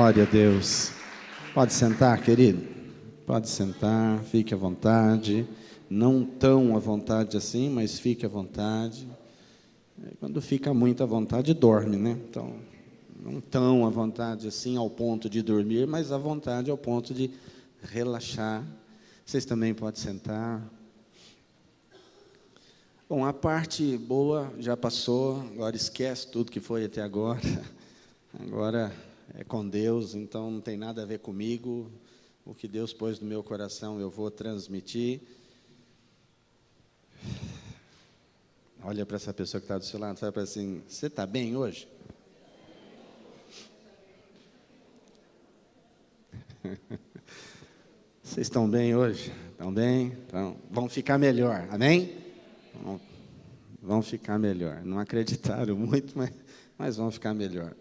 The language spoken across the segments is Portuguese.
Glória a Deus. Pode sentar, querido? Pode sentar, fique à vontade. Não tão à vontade assim, mas fique à vontade. Quando fica muito à vontade, dorme, né? Então, não tão à vontade assim ao ponto de dormir, mas à vontade ao ponto de relaxar. Vocês também podem sentar. Bom, a parte boa já passou, agora esquece tudo que foi até agora. Agora é com Deus, então não tem nada a ver comigo. O que Deus pôs no meu coração eu vou transmitir. Olha para essa pessoa que está do seu lado, fala para assim: você está bem hoje? Vocês estão bem hoje? Estão bem? Então, vão ficar melhor, amém? Vão ficar melhor. Não acreditaram muito, mas vão ficar melhor.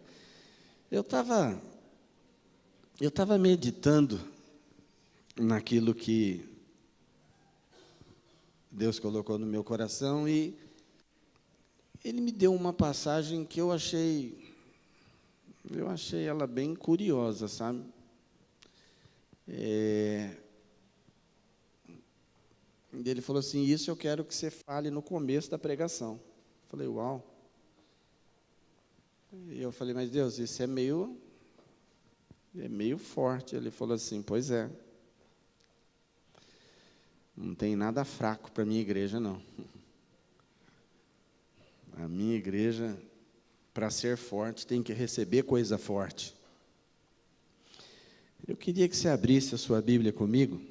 Eu estava meditando naquilo que Deus colocou no meu coração e Ele me deu uma passagem que eu achei ela bem curiosa, sabe? Ele falou assim: isso eu quero que você fale no começo da pregação. Eu falei: uau. E eu falei: mas Deus, isso é meio forte. Ele falou assim: pois é. Não tem nada fraco para a minha igreja, não. A minha igreja, para ser forte, tem que receber coisa forte. Eu queria que você abrisse a sua Bíblia comigo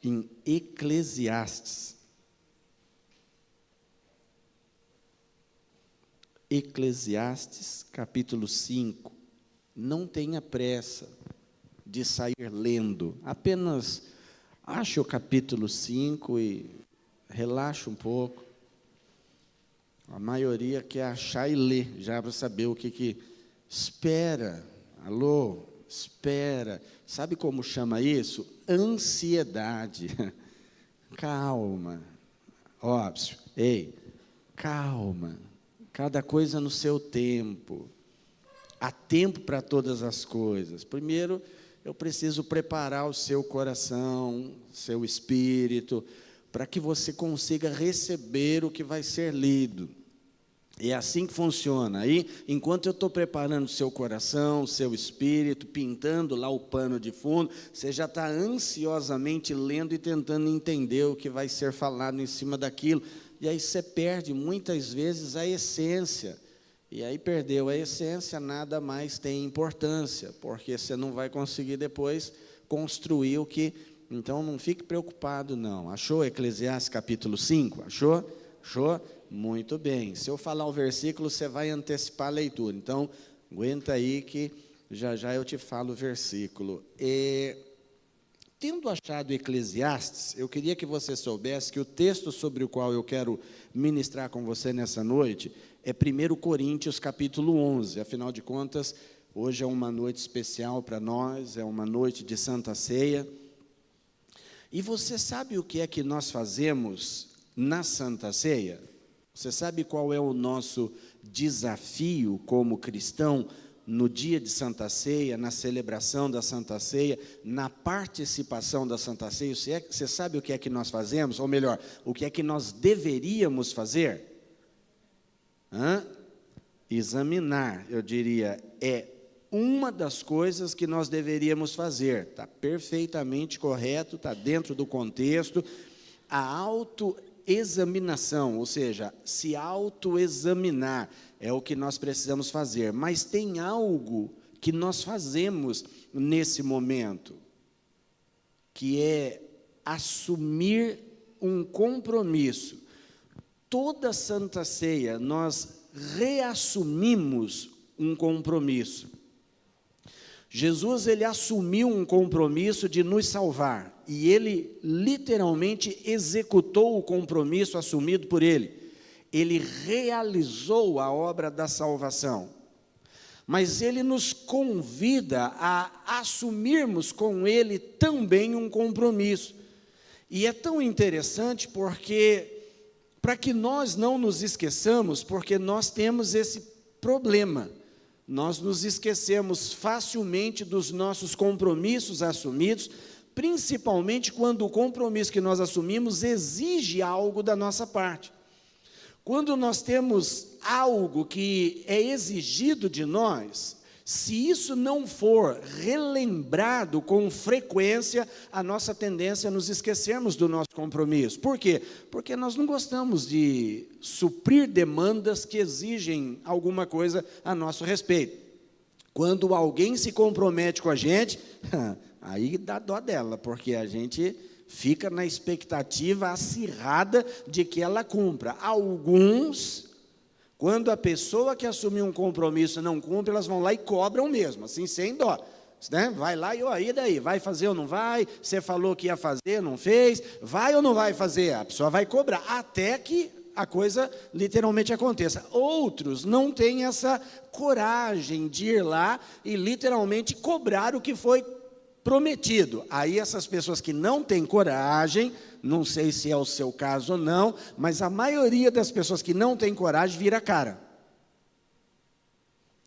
em Eclesiastes. Eclesiastes, capítulo 5. Não tenha pressa de sair lendo. Apenas ache o capítulo 5 e relaxa um pouco. A maioria quer achar e ler, já para saber o que espera. Alô? Espera. Sabe como chama isso? Ansiedade. Calma. Óbvio. Ei, calma. Cada coisa no seu tempo. Há tempo para todas as coisas. Primeiro, eu preciso preparar o seu coração, seu espírito, para que você consiga receber o que vai ser lido. É assim que funciona. Aí, enquanto eu estou preparando o seu coração, o seu espírito, pintando lá o pano de fundo, você já está ansiosamente lendo e tentando entender o que vai ser falado em cima daquilo. E aí você perde, muitas vezes, a essência. E aí perdeu a essência, nada mais tem importância, porque você não vai conseguir depois construir o que... Então, não fique preocupado, não. Achou Eclesiastes capítulo 5? Achou? Achou? Muito bem. Se eu falar o versículo, você vai antecipar a leitura. Então, aguenta aí que já eu te falo o versículo. Tendo achado Eclesiastes, eu queria que você soubesse que o texto sobre o qual eu quero ministrar com você nessa noite é 1 Coríntios capítulo 11. Afinal de contas, hoje é uma noite especial para nós, é uma noite de Santa Ceia. E você sabe o que é que nós fazemos na Santa Ceia? Você sabe qual é o nosso desafio como cristão no dia de Santa Ceia, na celebração da Santa Ceia, na participação da Santa Ceia? Você sabe o que é que nós fazemos? Ou melhor, o que é que nós deveríamos fazer? Examinar, eu diria, é uma das coisas que nós deveríamos fazer. Está perfeitamente correto, está dentro do contexto. A autoexaminação, ou seja, se autoexaminar é o que nós precisamos fazer. Mas tem algo que nós fazemos nesse momento, que é assumir um compromisso. Toda Santa Ceia nós reassumimos um compromisso. Jesus, ele assumiu um compromisso de nos salvar, e ele literalmente executou o compromisso assumido por ele. Ele realizou a obra da salvação, mas ele nos convida a assumirmos com ele também um compromisso. E é tão interessante porque, para que nós não nos esqueçamos, porque nós temos esse problema. nós nos esquecemos facilmente dos nossos compromissos assumidos, principalmente quando o compromisso que nós assumimos exige algo da nossa parte. Quando nós temos algo que é exigido de nós, se isso não for relembrado com frequência, a nossa tendência é nos esquecermos do nosso compromisso. Por quê? Porque nós não gostamos de suprir demandas que exigem alguma coisa a nosso respeito. Quando alguém se compromete com a gente, aí dá dó dela, porque a gente fica na expectativa acirrada de que ela cumpra. Alguns, quando a pessoa que assumiu um compromisso não cumpre, elas vão lá e cobram mesmo, assim, sem dó. Né? Vai lá e daí? Vai fazer ou não vai? Você falou que ia fazer, não fez? Vai ou não vai fazer? A pessoa vai cobrar, até que a coisa literalmente aconteça. Outros não têm essa coragem de ir lá e literalmente cobrar o que foi prometido. Aí essas pessoas que não têm coragem, não sei se é o seu caso ou não, mas a maioria das pessoas que não têm coragem vira a cara.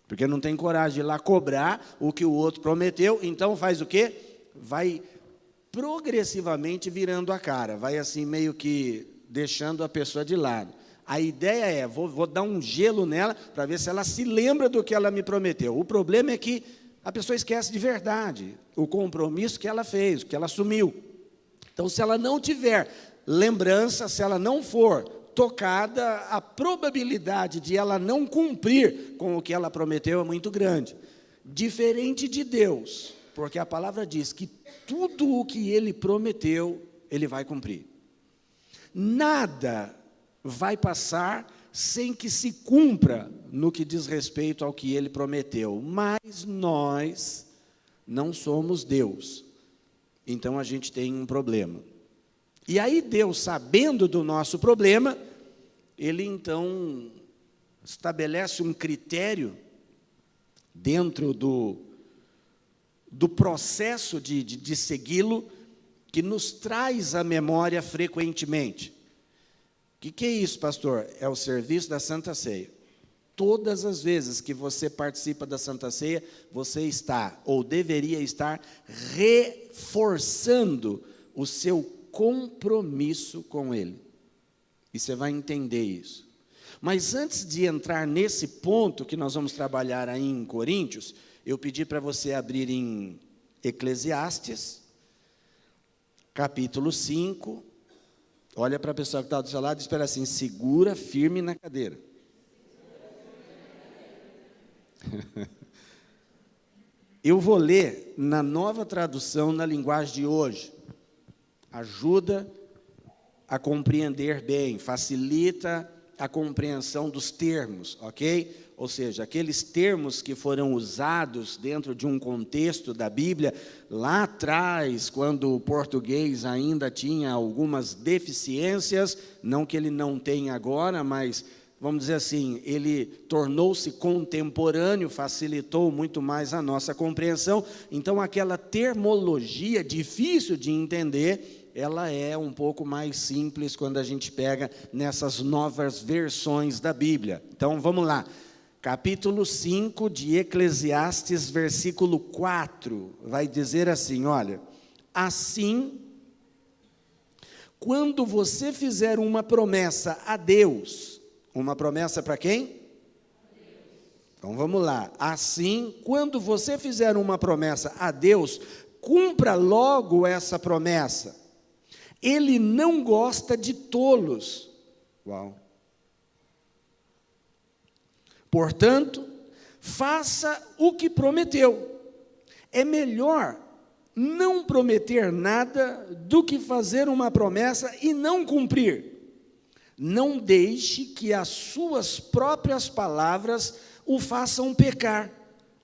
Porque não tem coragem de ir lá cobrar o que o outro prometeu, então faz o quê? Vai progressivamente virando a cara, vai assim meio que deixando a pessoa de lado. A ideia é, vou dar um gelo nela para ver se ela se lembra do que ela me prometeu. O problema é que a pessoa esquece de verdade o compromisso que ela fez, que ela assumiu. Então, se ela não tiver lembrança, se ela não for tocada, a probabilidade de ela não cumprir com o que ela prometeu é muito grande. Diferente de Deus, porque a palavra diz que tudo o que Ele prometeu, Ele vai cumprir. Nada vai passar sem que se cumpra no que diz respeito ao que Ele prometeu. Mas nós não somos Deus. Então a gente tem um problema. E aí Deus, sabendo do nosso problema, Ele então estabelece um critério dentro do processo de segui-lo, que nos traz à memória frequentemente. O que é isso, pastor? É o serviço da Santa Ceia. Todas as vezes que você participa da Santa Ceia, você está, ou deveria estar, reforçando o seu compromisso com Ele. E você vai entender isso. Mas antes de entrar nesse ponto que nós vamos trabalhar aí em Coríntios, eu pedi para você abrir em Eclesiastes, capítulo 5, olha para a pessoa que está do seu lado e espera assim, segura firme na cadeira. Eu vou ler na nova tradução, na linguagem de hoje. Ajuda a compreender bem, facilita a compreensão dos termos, ok? Ou seja, aqueles termos que foram usados dentro de um contexto da Bíblia, lá atrás, quando o português ainda tinha algumas deficiências, não que ele não tenha agora, mas, vamos dizer assim, ele tornou-se contemporâneo, facilitou muito mais a nossa compreensão. Então, aquela termologia difícil de entender, ela é um pouco mais simples quando a gente pega nessas novas versões da Bíblia. Então, vamos lá. Capítulo 5 de Eclesiastes, versículo 4, vai dizer assim, olha, assim, quando você fizer uma promessa a Deus, uma promessa para quem? Então, vamos lá. Assim, quando você fizer uma promessa a Deus, cumpra logo essa promessa. Ele não gosta de tolos. Uau. Portanto, faça o que prometeu. É melhor não prometer nada do que fazer uma promessa e não cumprir. Não deixe que as suas próprias palavras o façam pecar.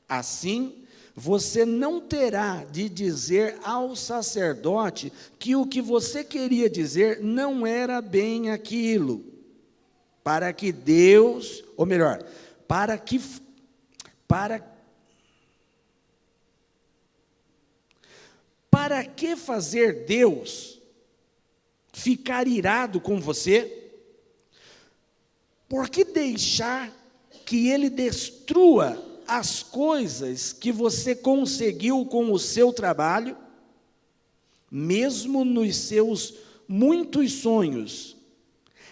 Assim, você não terá de dizer ao sacerdote que o que você queria dizer não era bem aquilo, para que Deus, ou melhor, para que fazer Deus ficar irado com você? Por que deixar que Ele destrua as coisas que você conseguiu com o seu trabalho, mesmo nos seus muitos sonhos,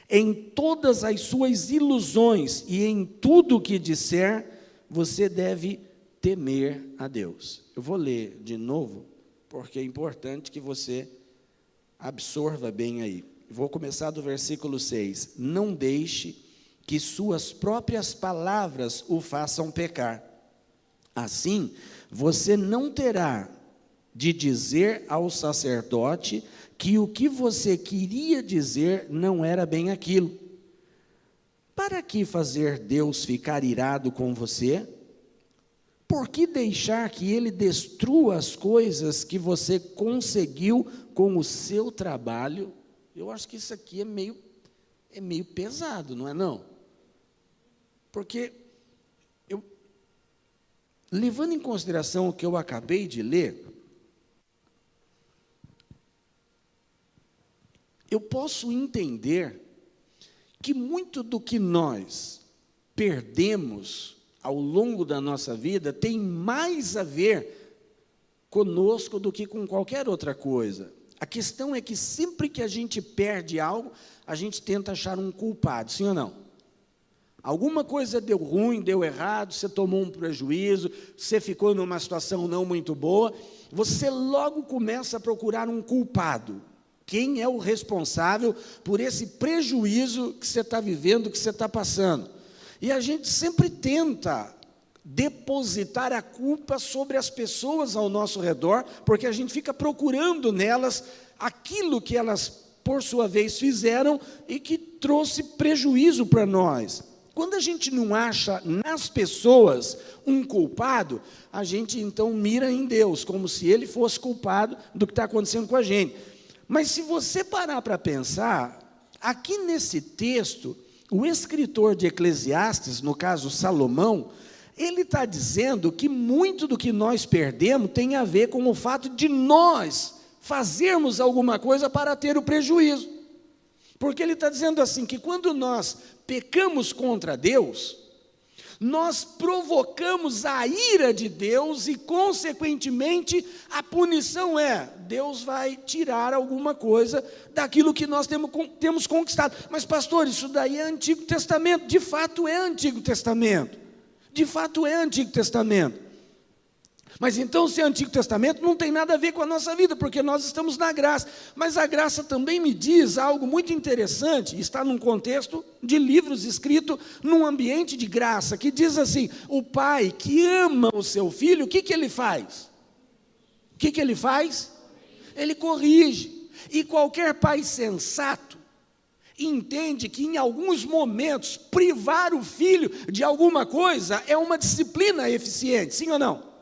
em todas as suas ilusões e em tudo o que disser, você deve temer a Deus. Eu vou ler de novo, porque é importante que você absorva bem aí. Vou começar do versículo 6. Não deixe que suas próprias palavras o façam pecar. Assim, você não terá de dizer ao sacerdote que o que você queria dizer não era bem aquilo. Para que fazer Deus ficar irado com você? Por que deixar que Ele destrua as coisas que você conseguiu com o seu trabalho? Eu acho que isso aqui é meio pesado, não é não? Porque, levando em consideração o que eu acabei de ler, eu posso entender que muito do que nós perdemos ao longo da nossa vida tem mais a ver conosco do que com qualquer outra coisa. A questão é que sempre que a gente perde algo, a gente tenta achar um culpado, sim ou não? Alguma coisa deu ruim, deu errado, você tomou um prejuízo, você ficou numa situação não muito boa, você logo começa a procurar um culpado. Quem é o responsável por esse prejuízo que você está vivendo, que você está passando? E a gente sempre tenta depositar a culpa sobre as pessoas ao nosso redor, porque a gente fica procurando nelas aquilo que elas, por sua vez, fizeram e que trouxe prejuízo para nós. Quando a gente não acha nas pessoas um culpado, a gente então mira em Deus, como se Ele fosse culpado do que está acontecendo com a gente. Mas se você parar para pensar, aqui nesse texto, o escritor de Eclesiastes, no caso Salomão, ele está dizendo que muito do que nós perdemos tem a ver com o fato de nós fazermos alguma coisa para ter o prejuízo. Porque ele está dizendo assim, que quando nós pecamos contra Deus, nós provocamos a ira de Deus e, consequentemente, a punição é, Deus vai tirar alguma coisa daquilo que nós temos conquistado. Mas, pastor, isso daí é Antigo Testamento. De fato é Antigo Testamento. De fato é Antigo Testamento. Mas então, se é Antigo Testamento, não tem nada a ver com a nossa vida, porque nós estamos na graça. Mas a graça também me diz algo muito interessante, está num contexto de livros escritos num ambiente de graça, que diz assim, o pai que ama o seu filho, o que ele faz? O que ele faz? Ele corrige. E qualquer pai sensato entende que em alguns momentos privar o filho de alguma coisa é uma disciplina eficiente, sim ou não?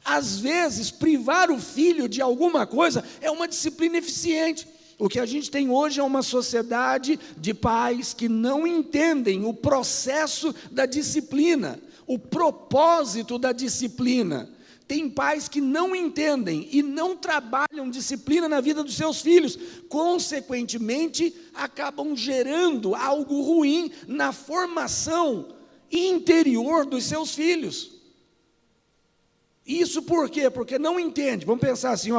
Às vezes, privar o filho de alguma coisa é uma disciplina eficiente. O que a gente tem hoje é uma sociedade de pais que não entendem o processo da disciplina, o propósito da disciplina. Tem pais que não entendem e não trabalham disciplina na vida dos seus filhos. Consequentemente, acabam gerando algo ruim na formação interior dos seus filhos. Isso por quê? Porque não entende. Vamos pensar assim,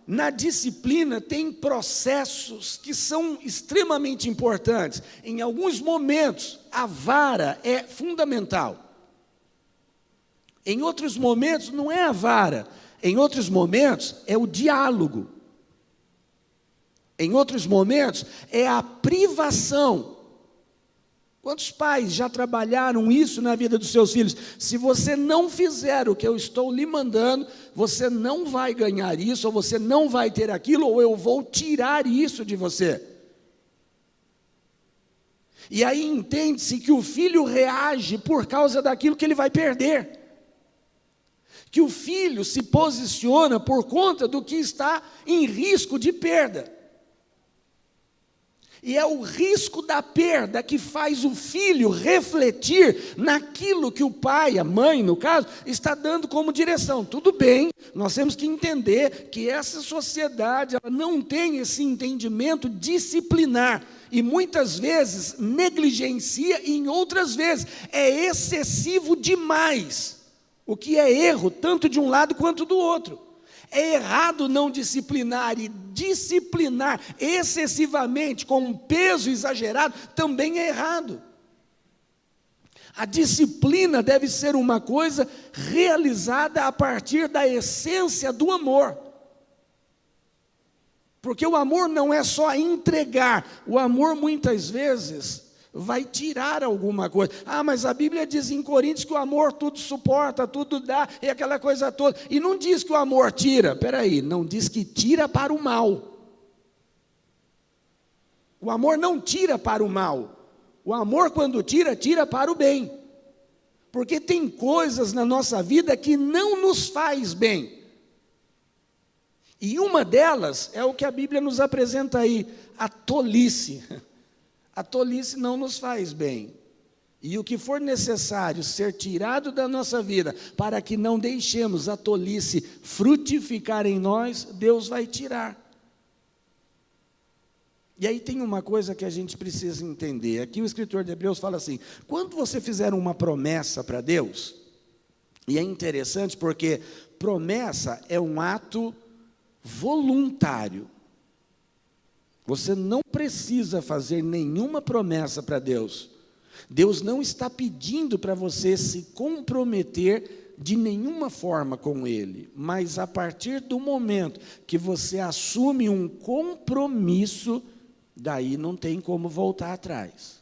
na disciplina tem processos que são extremamente importantes. Em alguns momentos, a vara é fundamental. Em outros momentos, não é a vara. Em outros momentos, é o diálogo. Em outros momentos, é a privação. Quantos pais já trabalharam isso na vida dos seus filhos? Se você não fizer o que eu estou lhe mandando, você não vai ganhar isso, ou você não vai ter aquilo, ou eu vou tirar isso de você. E aí entende-se que o filho reage por causa daquilo que ele vai perder. Que o filho se posiciona por conta do que está em risco de perda. E é o risco da perda que faz o filho refletir naquilo que o pai, a mãe, no caso, está dando como direção. Tudo bem, nós temos que entender que essa sociedade ela não tem esse entendimento disciplinar. E muitas vezes negligencia e em outras vezes é excessivo demais. O que é erro, tanto de um lado quanto do outro. É errado não disciplinar, e disciplinar excessivamente, com um peso exagerado, também é errado. A disciplina deve ser uma coisa realizada a partir da essência do amor. Porque o amor não é só entregar, o amor muitas vezes vai tirar alguma coisa. Mas a Bíblia diz em Coríntios que o amor tudo suporta, tudo dá, e aquela coisa toda. E não diz que o amor tira, peraí, não diz que tira para o mal. O amor não tira para o mal. O amor quando tira, tira para o bem. Porque tem coisas na nossa vida que não nos faz bem. E uma delas é o que a Bíblia nos apresenta aí, a tolice. A tolice não nos faz bem. E o que for necessário ser tirado da nossa vida, para que não deixemos a tolice frutificar em nós, Deus vai tirar. E aí tem uma coisa que a gente precisa entender. Aqui o escritor de Hebreus fala assim: quando você fizer uma promessa para Deus, e é interessante porque promessa é um ato voluntário. Você não precisa fazer nenhuma promessa para Deus. Deus não está pedindo para você se comprometer de nenhuma forma com Ele. Mas a partir do momento que você assume um compromisso, daí não tem como voltar atrás.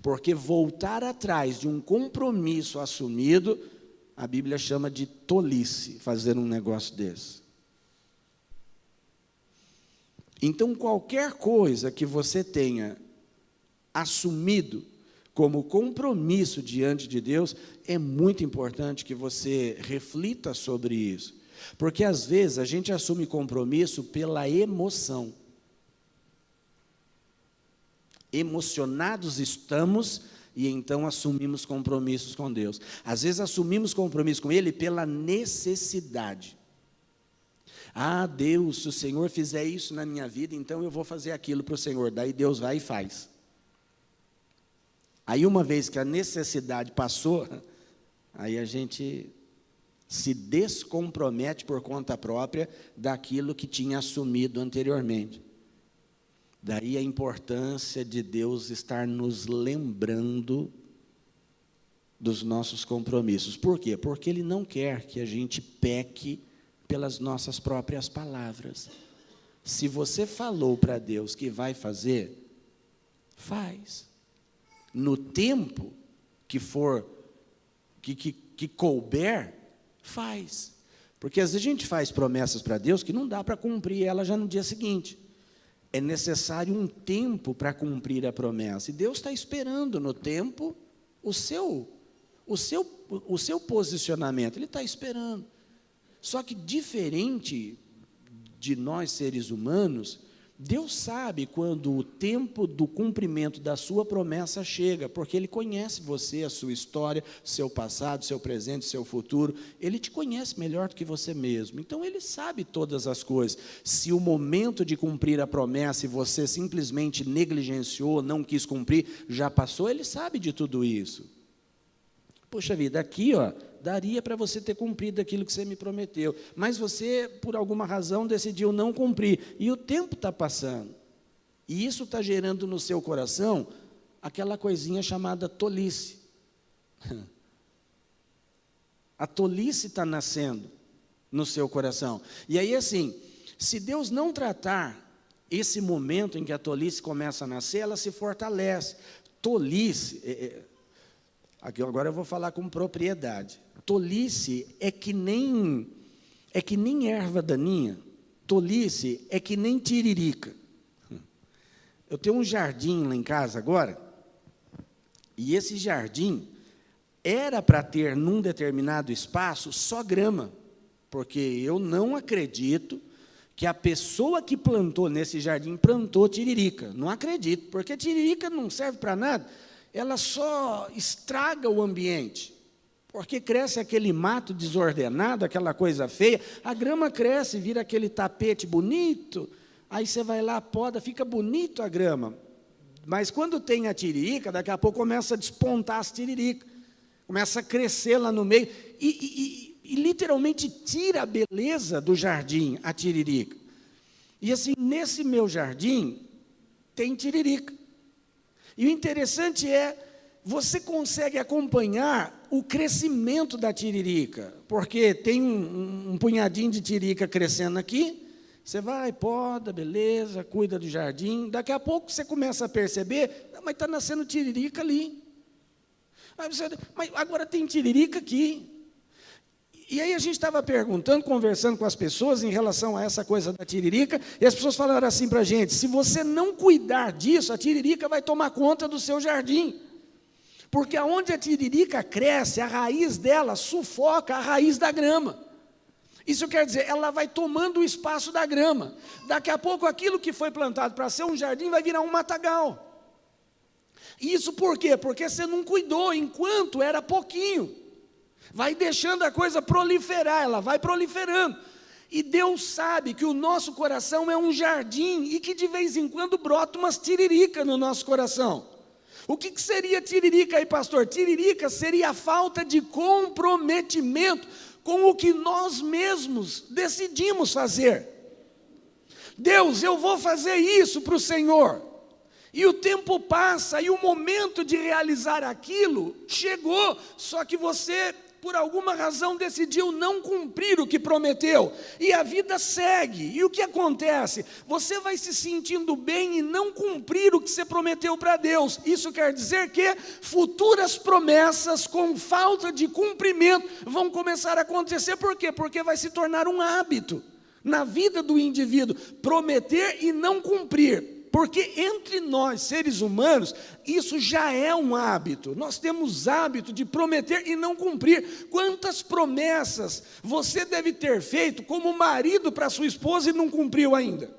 Porque voltar atrás de um compromisso assumido, a Bíblia chama de tolice, fazer um negócio desse. Então, qualquer coisa que você tenha assumido como compromisso diante de Deus, é muito importante que você reflita sobre isso. Porque, às vezes, a gente assume compromisso pela emoção. Emocionados estamos e então assumimos compromissos com Deus. Às vezes, assumimos compromisso com Ele pela necessidade. Deus, se o Senhor fizer isso na minha vida, então eu vou fazer aquilo para o Senhor. Daí Deus vai e faz. Aí uma vez que a necessidade passou, aí a gente se descompromete por conta própria daquilo que tinha assumido anteriormente. Daí a importância de Deus estar nos lembrando dos nossos compromissos. Por quê? Porque Ele não quer que a gente peque pelas nossas próprias palavras. Se você falou para Deus que vai fazer, faz. No tempo que for, que couber, faz. Porque às vezes a gente faz promessas para Deus que não dá para cumprir ela já no dia seguinte. É necessário um tempo para cumprir a promessa. E Deus está esperando no tempo o seu posicionamento. Ele está esperando. Só que diferente de nós seres humanos, Deus sabe quando o tempo do cumprimento da sua promessa chega, porque Ele conhece você, a sua história, seu passado, seu presente, seu futuro. Ele te conhece melhor do que você mesmo. Então Ele sabe todas as coisas. Se o momento de cumprir a promessa e você simplesmente negligenciou, não quis cumprir, já passou, Ele sabe de tudo isso. Poxa vida, aqui, daria para você ter cumprido aquilo que você me prometeu, mas você, por alguma razão, decidiu não cumprir, e o tempo está passando, e isso está gerando no seu coração aquela coisinha chamada tolice. A tolice está nascendo no seu coração, e aí assim, se Deus não tratar esse momento em que a tolice começa a nascer, ela se fortalece. Tolice, agora eu vou falar com propriedade. Tolice é que nem erva daninha. Tolice é que nem tiririca. Eu tenho um jardim lá em casa agora, e esse jardim era para ter num determinado espaço só grama, porque eu não acredito que a pessoa que plantou nesse jardim plantou tiririca. Não acredito, porque tiririca não serve para nada, ela só estraga o ambiente. Porque cresce aquele mato desordenado, aquela coisa feia, a grama cresce, vira aquele tapete bonito, aí você vai lá, poda, fica bonito a grama. Mas quando tem a tiririca, daqui a pouco começa a despontar as tiriricas, começa a crescer lá no meio, e literalmente tira a beleza do jardim, a tiririca. E assim, nesse meu jardim, tem tiririca. E o interessante é, você consegue acompanhar o crescimento da tiririca, porque tem um punhadinho de tiririca crescendo aqui, você vai, poda, beleza, cuida do jardim, daqui a pouco você começa a perceber, mas está nascendo tiririca ali. Mas agora tem tiririca aqui. E aí a gente estava perguntando, conversando com as pessoas em relação a essa coisa da tiririca, e as pessoas falaram assim para a gente, se você não cuidar disso, a tiririca vai tomar conta do seu jardim. Porque aonde a tiririca cresce, a raiz dela sufoca a raiz da grama. Isso quer dizer, ela vai tomando o espaço da grama. Daqui a pouco aquilo que foi plantado para ser um jardim vai virar um matagal. Isso por quê? Porque você não cuidou enquanto era pouquinho. Vai deixando a coisa proliferar, ela vai proliferando. E Deus sabe que o nosso coração é um jardim e que de vez em quando brota umas tiririca no nosso coração. O que seria tiririca aí, pastor? Tiririca seria a falta de comprometimento com o que nós mesmos decidimos fazer. Deus, eu vou fazer isso para o Senhor. E o tempo passa e o momento de realizar aquilo chegou, só que você, por alguma razão, decidiu não cumprir o que prometeu, e a vida segue, e o que acontece? Você vai se sentindo bem e não cumprir o que você prometeu para Deus. Isso quer dizer que futuras promessas com falta de cumprimento vão começar a acontecer. Por quê? Porque vai se tornar um hábito na vida do indivíduo, prometer e não cumprir. Porque entre nós, seres humanos, isso já é um hábito. Nós temos hábito de prometer e não cumprir. Quantas promessas você deve ter feito como marido para sua esposa e não cumpriu ainda?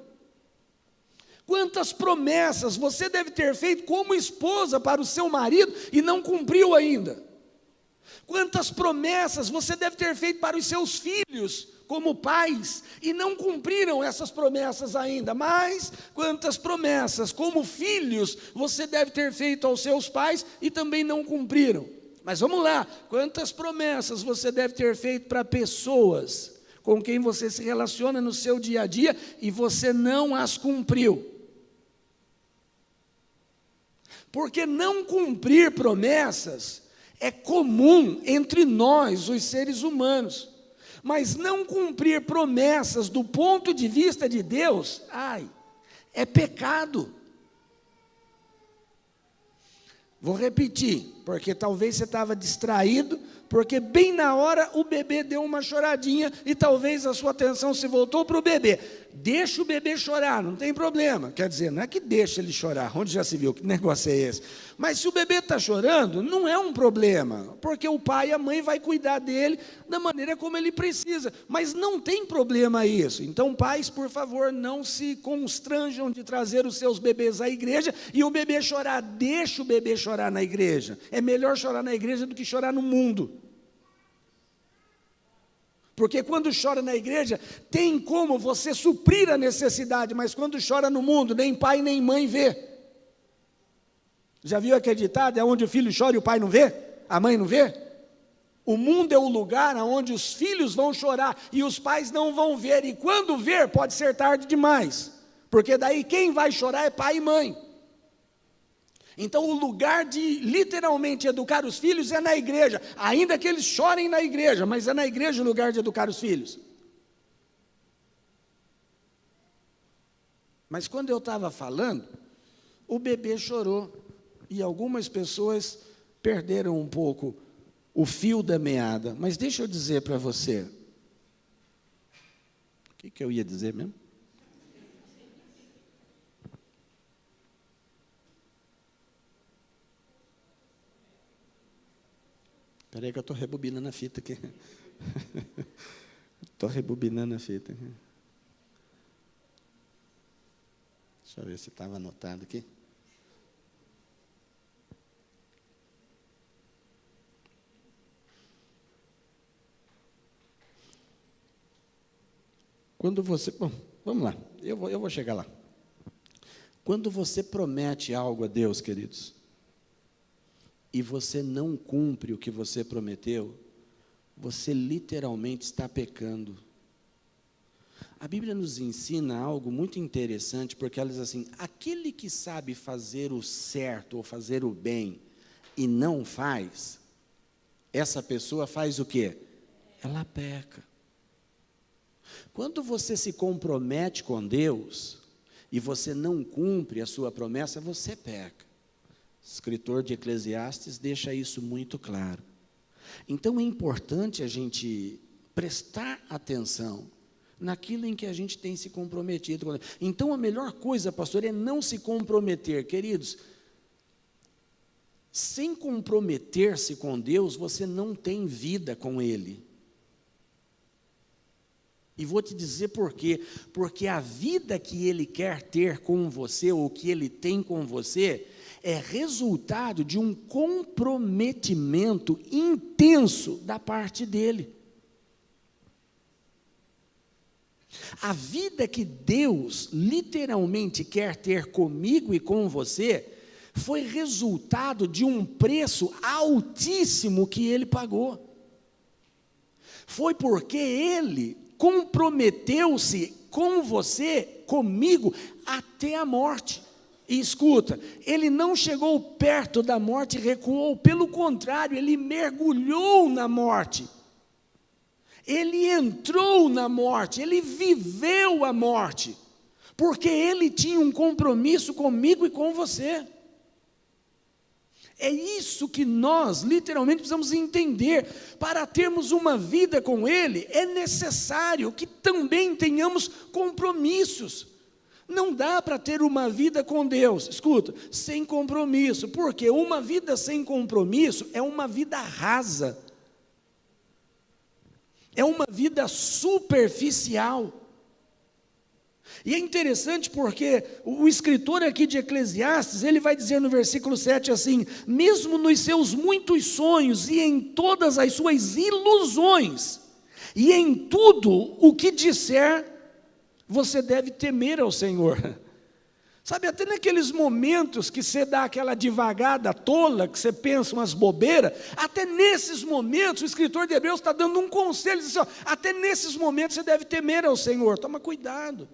Quantas promessas você deve ter feito como esposa para o seu marido e não cumpriu ainda? Quantas promessas você deve ter feito para os seus filhos como pais, e não cumpriram essas promessas ainda? Mas quantas promessas como filhos você deve ter feito aos seus pais e também não cumpriram? Mas vamos lá, quantas promessas você deve ter feito para pessoas com quem você se relaciona no seu dia a dia e você não as cumpriu? Porque não cumprir promessas é comum entre nós, os seres humanos. Mas não cumprir promessas do ponto de vista de Deus, é pecado. Vou repetir, porque talvez você estava distraído, porque bem na hora o bebê deu uma choradinha e talvez a sua atenção se voltou para o bebê. Deixa o bebê chorar, não tem problema. Quer dizer, não é que deixa ele chorar, onde já se viu, que negócio é esse? Mas se o bebê está chorando, não é um problema, porque o pai e a mãe vai cuidar dele da maneira como ele precisa, mas não tem problema isso. Então, pais, por favor, não se constranjam de trazer os seus bebês à igreja e o bebê chorar. Deixa o bebê chorar na igreja. É melhor chorar na igreja do que chorar no mundo. Porque quando chora na igreja, tem como você suprir a necessidade, mas quando chora no mundo, nem pai nem mãe vê. Já viu aquele ditado? É onde o filho chora e o pai não vê? A mãe não vê? O mundo é o lugar onde os filhos vão chorar e os pais não vão ver. E quando ver, pode ser tarde demais. Porque daí quem vai chorar é pai e mãe. Então o lugar de literalmente educar os filhos é na igreja. Ainda que eles chorem na igreja, mas é na igreja o lugar de educar os filhos. Mas quando eu estava falando, o bebê chorou. E algumas pessoas perderam um pouco o fio da meada. Mas deixa eu dizer para você. O que eu ia dizer mesmo? Espera aí que eu estou rebobinando a fita aqui. Estou rebobinando a fita aqui. Deixa eu ver se estava anotado aqui. Quando você... Bom, vamos lá, eu vou chegar lá. Quando você promete algo a Deus, queridos, e você não cumpre o que você prometeu, você literalmente está pecando. A Bíblia nos ensina algo muito interessante, porque ela diz assim: aquele que sabe fazer o certo ou fazer o bem e não faz, essa pessoa faz o quê? Ela peca. Quando você se compromete com Deus e você não cumpre a sua promessa, você peca. O escritor de Eclesiastes deixa isso muito claro. Então é importante a gente prestar atenção naquilo em que a gente tem se comprometido. Então a melhor coisa, pastor, é não se comprometer. Queridos, sem comprometer-se com Deus, você não tem vida com Ele. E vou te dizer por quê. Porque a vida que Ele quer ter com você, ou que Ele tem com você, é resultado de um comprometimento intenso da parte dEle. A vida que Deus literalmente quer ter comigo e com você, foi resultado de um preço altíssimo que Ele pagou. Foi porque Ele comprometeu-se com você, comigo, até a morte. E escuta, Ele não chegou perto da morte e recuou, pelo contrário, Ele mergulhou na morte. Ele entrou na morte, Ele viveu a morte, porque Ele tinha um compromisso comigo e com você. É isso que nós, literalmente, precisamos entender. Para termos uma vida com Ele, é necessário que também tenhamos compromissos. Não dá para ter uma vida com Deus, escuta, sem compromisso, porque uma vida sem compromisso é uma vida rasa, é uma vida superficial. E é interessante porque o escritor aqui de Eclesiastes, ele vai dizer no versículo 7 assim: mesmo nos seus muitos sonhos e em todas as suas ilusões, e em tudo o que disser, você deve temer ao Senhor. Sabe, até naqueles momentos que você dá aquela divagada tola, que você pensa umas bobeiras, até nesses momentos, o escritor de Hebreus está dando um conselho, diz assim, ó, até nesses momentos você deve temer ao Senhor, toma cuidado.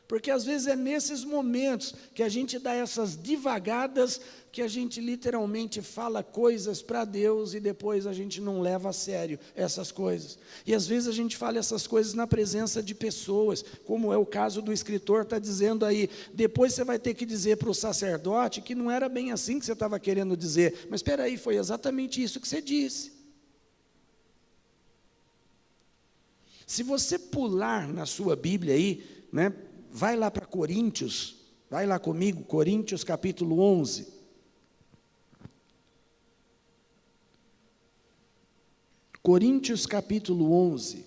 Porque às vezes é nesses momentos que a gente dá essas divagadas, que a gente literalmente fala coisas para Deus e depois a gente não leva a sério essas coisas. E às vezes a gente fala essas coisas na presença de pessoas, como é o caso do escritor, está dizendo aí, depois você vai ter que dizer para o sacerdote que não era bem assim que você estava querendo dizer, mas espera aí, foi exatamente isso que você disse. Se você pular na sua Bíblia aí, né, vai lá para Coríntios, vai lá comigo, Coríntios capítulo 11. Coríntios capítulo 11.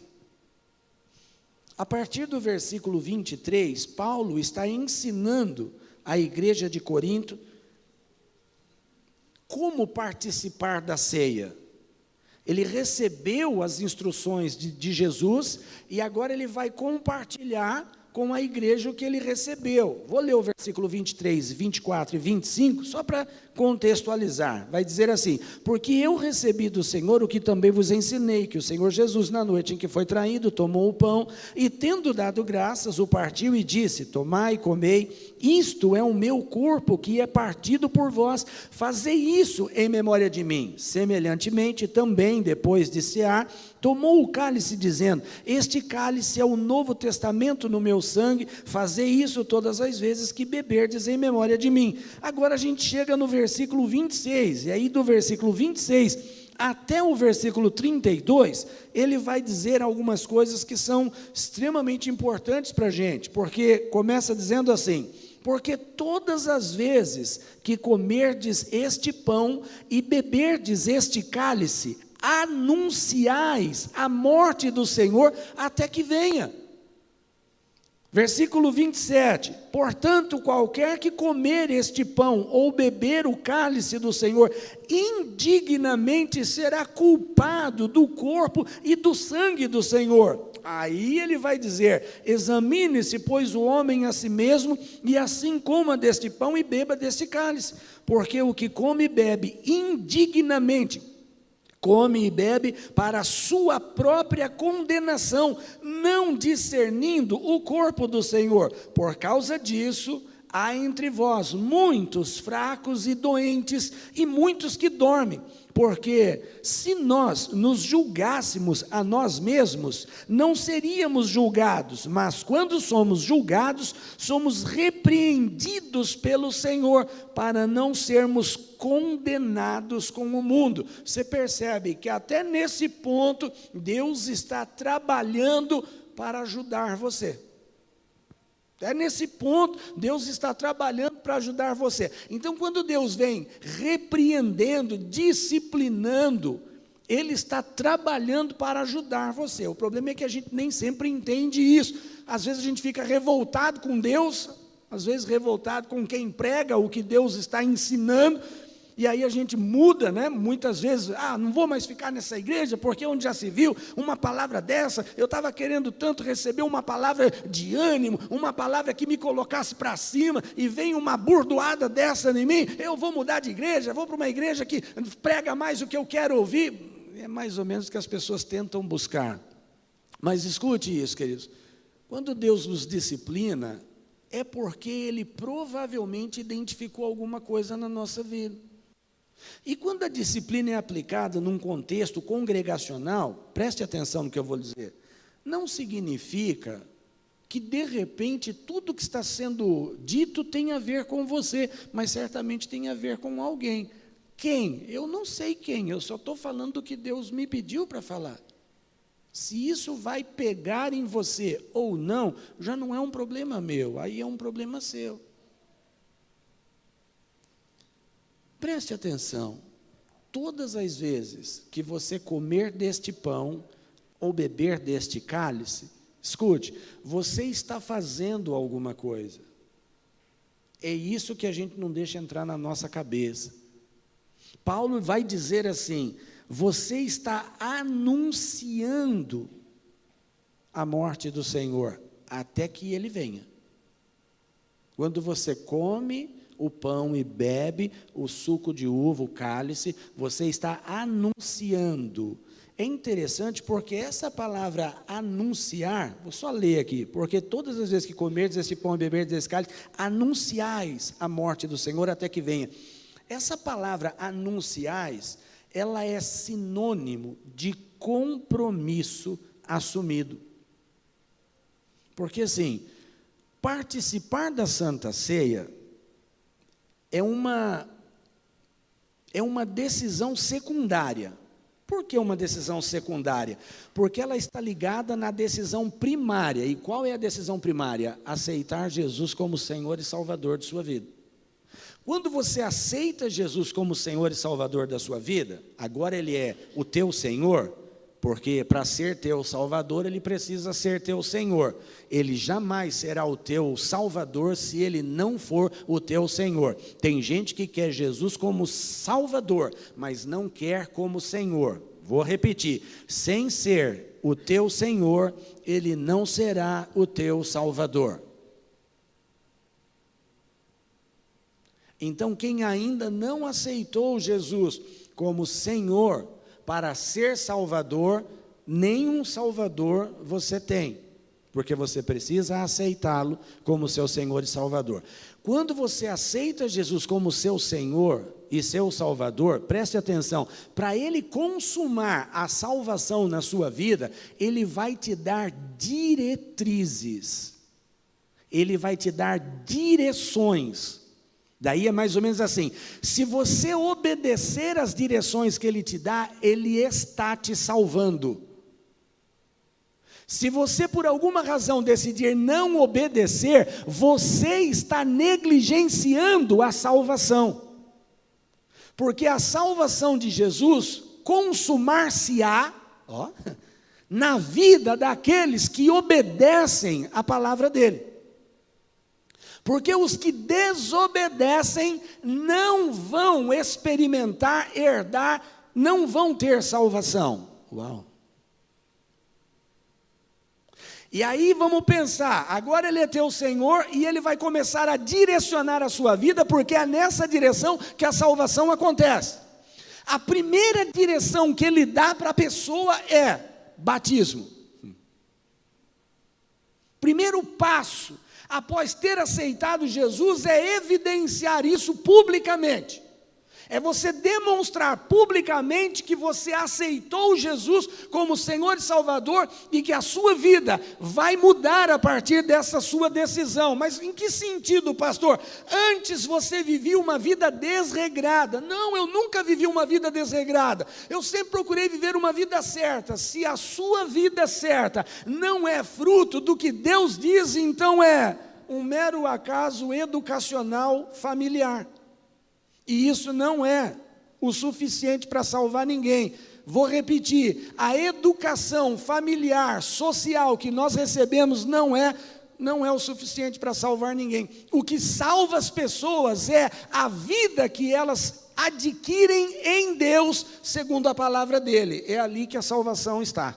A partir do versículo 23, Paulo está ensinando à igreja de Corinto como participar da ceia. Ele recebeu as instruções de Jesus e agora ele vai compartilhar com a igreja o que ele recebeu. Vou ler o versículo 23, 24 e 25, só para contextualizar. Vai dizer assim: porque eu recebi do Senhor o que também vos ensinei, que o Senhor Jesus, na noite em que foi traído, tomou o pão, e tendo dado graças, o partiu e disse: tomai e comei, isto é o meu corpo que é partido por vós, fazei isso em memória de mim. Semelhantemente, também, depois de cear, tomou o cálice, dizendo: este cálice é o novo testamento no meu sangue, fazei isso todas as vezes que beberdes em memória de mim. Agora a gente chega no versículo 26, e aí do versículo 26 até o versículo 32, ele vai dizer algumas coisas que são extremamente importantes para a gente, porque começa dizendo assim: porque todas as vezes que comerdes este pão e beberdes este cálice, anunciais a morte do Senhor até que venha. Versículo 27, portanto, qualquer que comer este pão ou beber o cálice do Senhor, indignamente será culpado do corpo e do sangue do Senhor. Aí ele vai dizer, examine-se, pois, o homem a si mesmo, e assim coma deste pão e beba deste cálice, porque o que come e bebe indignamente, come e bebe para a sua própria condenação, não discernindo o corpo do Senhor. Por causa disso, há entre vós muitos fracos e doentes, e muitos que dormem. Porque se nós nos julgássemos a nós mesmos, não seríamos julgados, mas quando somos julgados, somos repreendidos pelo Senhor, para não sermos condenados com o mundo. Você percebe que até nesse ponto, Deus está trabalhando para ajudar você. É nesse ponto, Deus está trabalhando para ajudar você. Então, quando Deus vem repreendendo, disciplinando, Ele está trabalhando para ajudar você. O problema é que a gente nem sempre entende isso. Às vezes a gente fica revoltado com Deus, às vezes revoltado com quem prega o que Deus está ensinando, e aí a gente muda, né? Muitas vezes, não vou mais ficar nessa igreja, porque onde já se viu uma palavra dessa, eu estava querendo tanto receber uma palavra de ânimo, uma palavra que me colocasse para cima, e vem uma burdoada dessa em mim, eu vou mudar de igreja, vou para uma igreja que prega mais o que eu quero ouvir. É mais ou menos o que as pessoas tentam buscar. Mas escute isso, queridos, quando Deus nos disciplina, é porque Ele provavelmente identificou alguma coisa na nossa vida. E quando a disciplina é aplicada num contexto congregacional, preste atenção no que eu vou dizer, não significa que de repente tudo que está sendo dito tem a ver com você, mas certamente tem a ver com alguém. Quem? Eu não sei quem, eu só estou falando do que Deus me pediu para falar. Se isso vai pegar em você ou não, já não é um problema meu, aí é um problema seu. Preste atenção, todas as vezes que você comer deste pão ou beber deste cálice, escute, você está fazendo alguma coisa. É isso que a gente não deixa entrar na nossa cabeça. Paulo vai dizer assim, você está anunciando a morte do Senhor, até que Ele venha. Quando você come o pão e bebe o suco de uva, o cálice, você está anunciando. É interessante porque essa palavra anunciar, vou só ler aqui, porque todas as vezes que comerdes esse pão e beberdes esse cálice, anunciais a morte do Senhor até que venha. Essa palavra anunciais, ela é sinônimo de compromisso assumido. Porque assim, participar da Santa Ceia é uma decisão secundária. Por que uma decisão secundária? Porque ela está ligada na decisão primária. E qual é a decisão primária? Aceitar Jesus como Senhor e Salvador de sua vida. Quando você aceita Jesus como Senhor e Salvador da sua vida, agora Ele é o teu Senhor, porque para ser teu Salvador, Ele precisa ser teu Senhor. Ele jamais será o teu Salvador se Ele não for o teu Senhor. Tem gente que quer Jesus como Salvador, mas não quer como Senhor. Vou repetir, sem ser o teu Senhor, Ele não será o teu Salvador. Então, quem ainda não aceitou Jesus como Senhor, para ser Salvador, nenhum Salvador você tem, porque você precisa aceitá-lo como seu Senhor e Salvador. Quando você aceita Jesus como seu Senhor e seu Salvador, preste atenção, para Ele consumar a salvação na sua vida, Ele vai te dar diretrizes, Ele vai te dar direções. Daí é mais ou menos assim, se você obedecer às direções que Ele te dá, Ele está te salvando. Se você por alguma razão decidir não obedecer, você está negligenciando a salvação. Porque a salvação de Jesus consumar-se-á, na vida daqueles que obedecem à palavra dele. Porque os que desobedecem não vão experimentar, herdar, não vão ter salvação. Uau! E aí vamos pensar, agora ele é teu Senhor e ele vai começar a direcionar a sua vida, porque é nessa direção que a salvação acontece. A primeira direção que ele dá para a pessoa é batismo. Primeiro passo, após ter aceitado Jesus, é evidenciar isso publicamente. É você demonstrar publicamente que você aceitou Jesus como Senhor e Salvador e que a sua vida vai mudar a partir dessa sua decisão. Mas em que sentido, pastor? Antes você vivia uma vida desregrada. Não, eu nunca vivi uma vida desregrada. Eu sempre procurei viver uma vida certa. Se a sua vida certa não é fruto do que Deus diz, então é um mero acaso educacional familiar. E isso não é o suficiente para salvar ninguém. Vou repetir, a educação familiar, social que nós recebemos não é o suficiente para salvar ninguém. O que salva as pessoas é a vida que elas adquirem em Deus, segundo a palavra dele. É ali que a salvação está.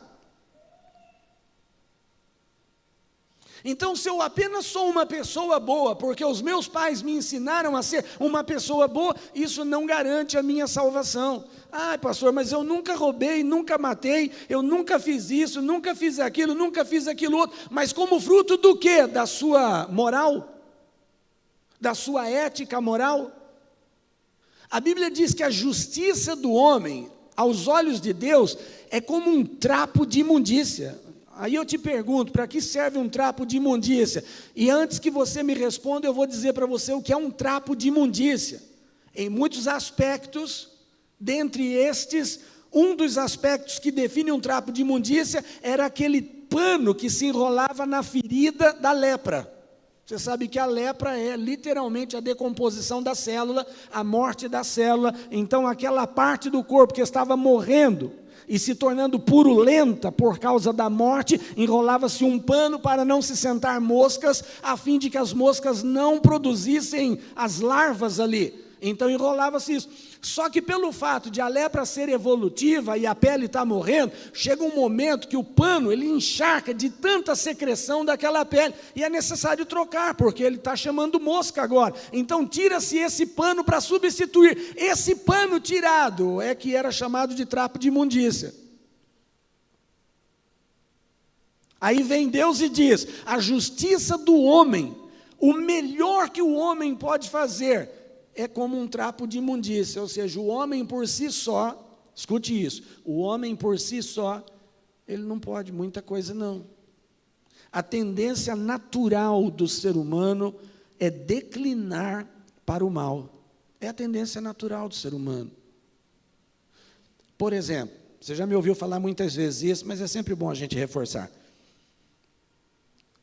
Então, se eu apenas sou uma pessoa boa, porque os meus pais me ensinaram a ser uma pessoa boa, isso não garante a minha salvação. Ai, pastor, mas eu nunca roubei, nunca matei, eu nunca fiz isso, nunca fiz aquilo outro. Mas como fruto do quê? Da sua moral? Da sua ética moral? A Bíblia diz que a justiça do homem, aos olhos de Deus, é como um trapo de imundícia. Aí eu te pergunto, para que serve um trapo de imundícia? E antes que você me responda, eu vou dizer para você o que é um trapo de imundícia. Em muitos aspectos, dentre estes, um dos aspectos que define um trapo de imundícia era aquele pano que se enrolava na ferida da lepra. Você sabe que a lepra é literalmente a decomposição da célula, a morte da célula. Então aquela parte do corpo que estava morrendo e se tornando purulenta por causa da morte, enrolava-se um pano para não se sentar moscas, a fim de que as moscas não produzissem as larvas ali. Então enrolava-se isso. Só que pelo fato de a lepra ser evolutiva e a pele estar morrendo, chega um momento que o pano ele encharca de tanta secreção daquela pele, e é necessário trocar, porque ele está chamando mosca agora. Então tira-se esse pano para substituir. Esse pano tirado é que era chamado de trapo de imundícia. Aí vem Deus e diz, a justiça do homem, o melhor que o homem pode fazer, é como um trapo de imundícia, ou seja, o homem por si só, escute isso, o homem por si só, ele não pode muita coisa não. A tendência natural do ser humano é declinar para o mal. É a tendência natural do ser humano. Por exemplo, você já me ouviu falar muitas vezes isso, mas é sempre bom a gente reforçar.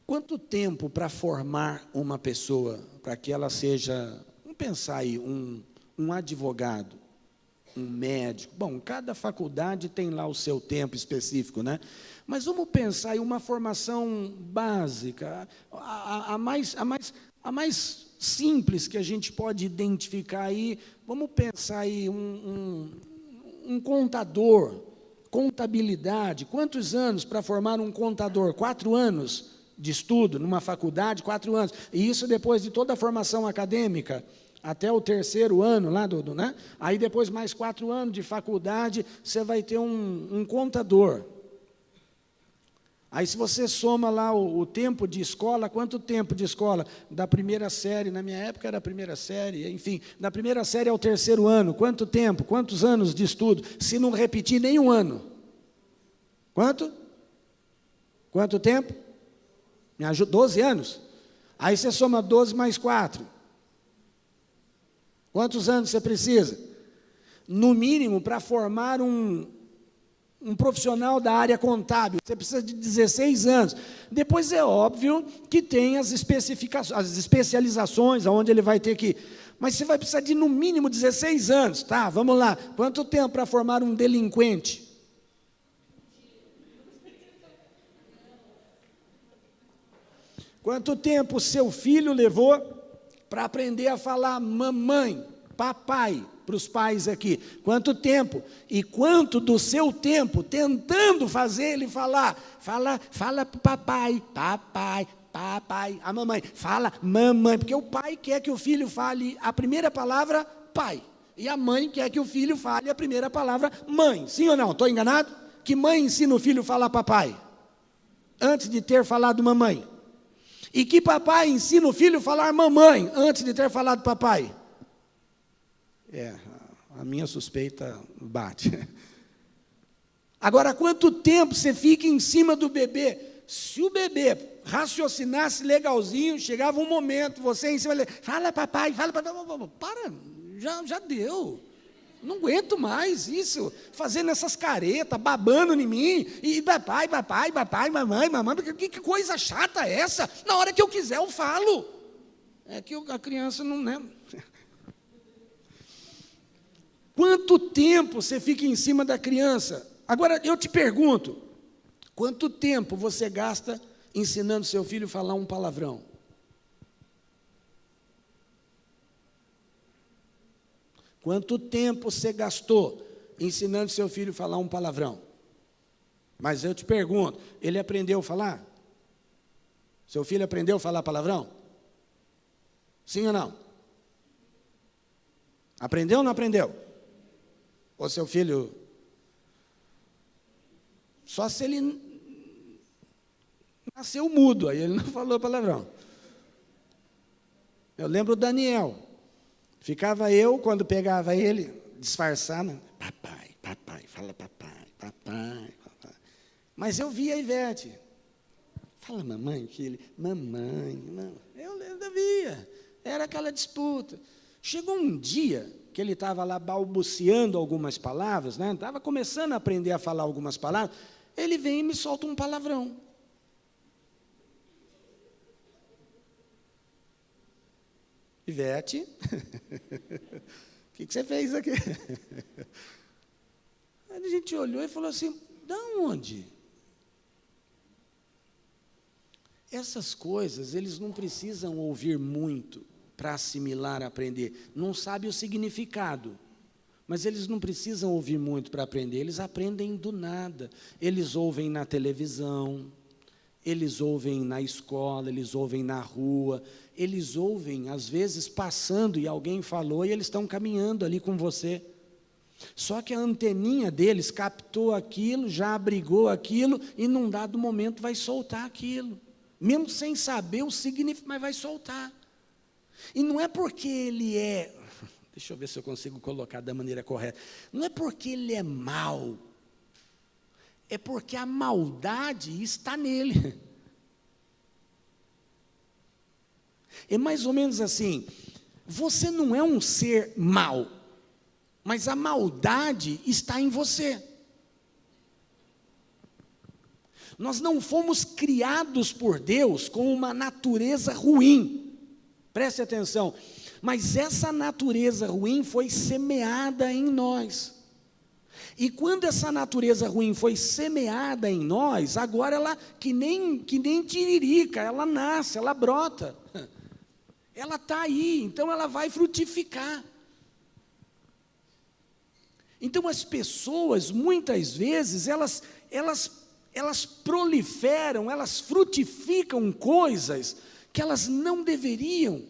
Quanto tempo para formar uma pessoa, para que ela seja... pensar aí, um advogado, um médico, bom, cada faculdade tem lá o seu tempo específico, né? Mas vamos pensar em uma formação básica, a mais simples que a gente pode identificar aí, vamos pensar aí um contador, contabilidade, quantos anos para formar um contador? 4 anos de estudo numa faculdade, 4 anos, e isso depois de toda a formação acadêmica, até o 3º ano lá né? Aí depois mais 4 anos de faculdade, você vai ter um contador. Aí se você soma lá o tempo de escola, quanto tempo de escola? Da primeira série, na minha época era a primeira série, enfim, da primeira série ao 3º ano, quanto tempo? Quantos anos de estudo? Se não repetir nenhum ano. Quanto? Quanto tempo? Me ajuda, 12 anos. Aí você soma 12 mais 4. Quantos anos você precisa? No mínimo, para formar um profissional da área contábil, você precisa de 16 anos. Depois é óbvio que tem as especializações, onde ele vai ter que... Mas você vai precisar de no mínimo 16 anos. Tá, vamos lá. Quanto tempo para formar um delinquente? Quanto tempo seu filho levou para aprender a falar mamãe, papai, para os pais aqui? Quanto tempo? E quanto do seu tempo tentando fazer ele falar? Fala papai, papai, papai. A mamãe, fala mamãe, porque o pai quer que o filho fale a primeira palavra pai. E a mãe quer que o filho fale a primeira palavra mãe. Sim ou não? Estou enganado? Que mãe ensina o filho a falar papai? Antes de ter falado mamãe. E que papai ensina o filho a falar mamãe? Antes de ter falado papai? A minha suspeita bate. Agora, quanto tempo você fica em cima do bebê? Se o bebê raciocinasse legalzinho, chegava um momento, você em cima dele, fala papai, para, já deu. Não aguento mais isso, fazendo essas caretas, babando em mim, e papai, mamãe, que coisa chata é essa? Na hora que eu quiser eu falo. É que a criança não lembra. Quanto tempo você fica em cima da criança? Agora, eu te pergunto, quanto tempo você gasta ensinando seu filho a falar um palavrão? Quanto tempo você gastou ensinando seu filho a falar um palavrão? Mas eu te pergunto, ele aprendeu a falar? Seu filho aprendeu a falar palavrão? Sim ou não? Aprendeu ou não aprendeu? Ou seu filho... Só se ele nasceu mudo, aí ele não falou palavrão. Eu lembro o Daniel. Ficava eu, quando pegava ele, disfarçado, papai, fala papai. Mas eu via a Ivete. Fala mamãe, filho, mamãe. Não. Eu via. Era aquela disputa. Chegou um dia que ele estava lá balbuciando algumas palavras, né? Estava começando a aprender a falar algumas palavras, ele vem e me solta um palavrão. Ivete, o que você fez aqui? Aí a gente olhou e falou assim, de onde? Essas coisas, eles não precisam ouvir muito para assimilar, aprender. Não sabe o significado, mas eles não precisam ouvir muito para aprender. Eles aprendem do nada. Eles ouvem na televisão, eles ouvem na escola, eles ouvem na rua, eles ouvem, às vezes, passando, e alguém falou, e eles estão caminhando ali com você. Só que a anteninha deles captou aquilo, já abrigou aquilo, e num dado momento vai soltar aquilo. Mesmo sem saber o significado, mas vai soltar. E não é porque ele é... Deixa eu ver se eu consigo colocar da maneira correta. Não é porque ele é mau. É porque a maldade está nele. É mais ou menos assim, você não é um ser mau, mas a maldade está em você. Nós não fomos criados por Deus com uma natureza ruim, preste atenção, mas essa natureza ruim foi semeada em nós. E quando essa natureza ruim foi semeada em nós, agora ela, que nem tiririca, ela nasce, ela brota. Ela está aí, então ela vai frutificar. Então as pessoas, muitas vezes, elas proliferam, elas frutificam coisas que elas não deveriam,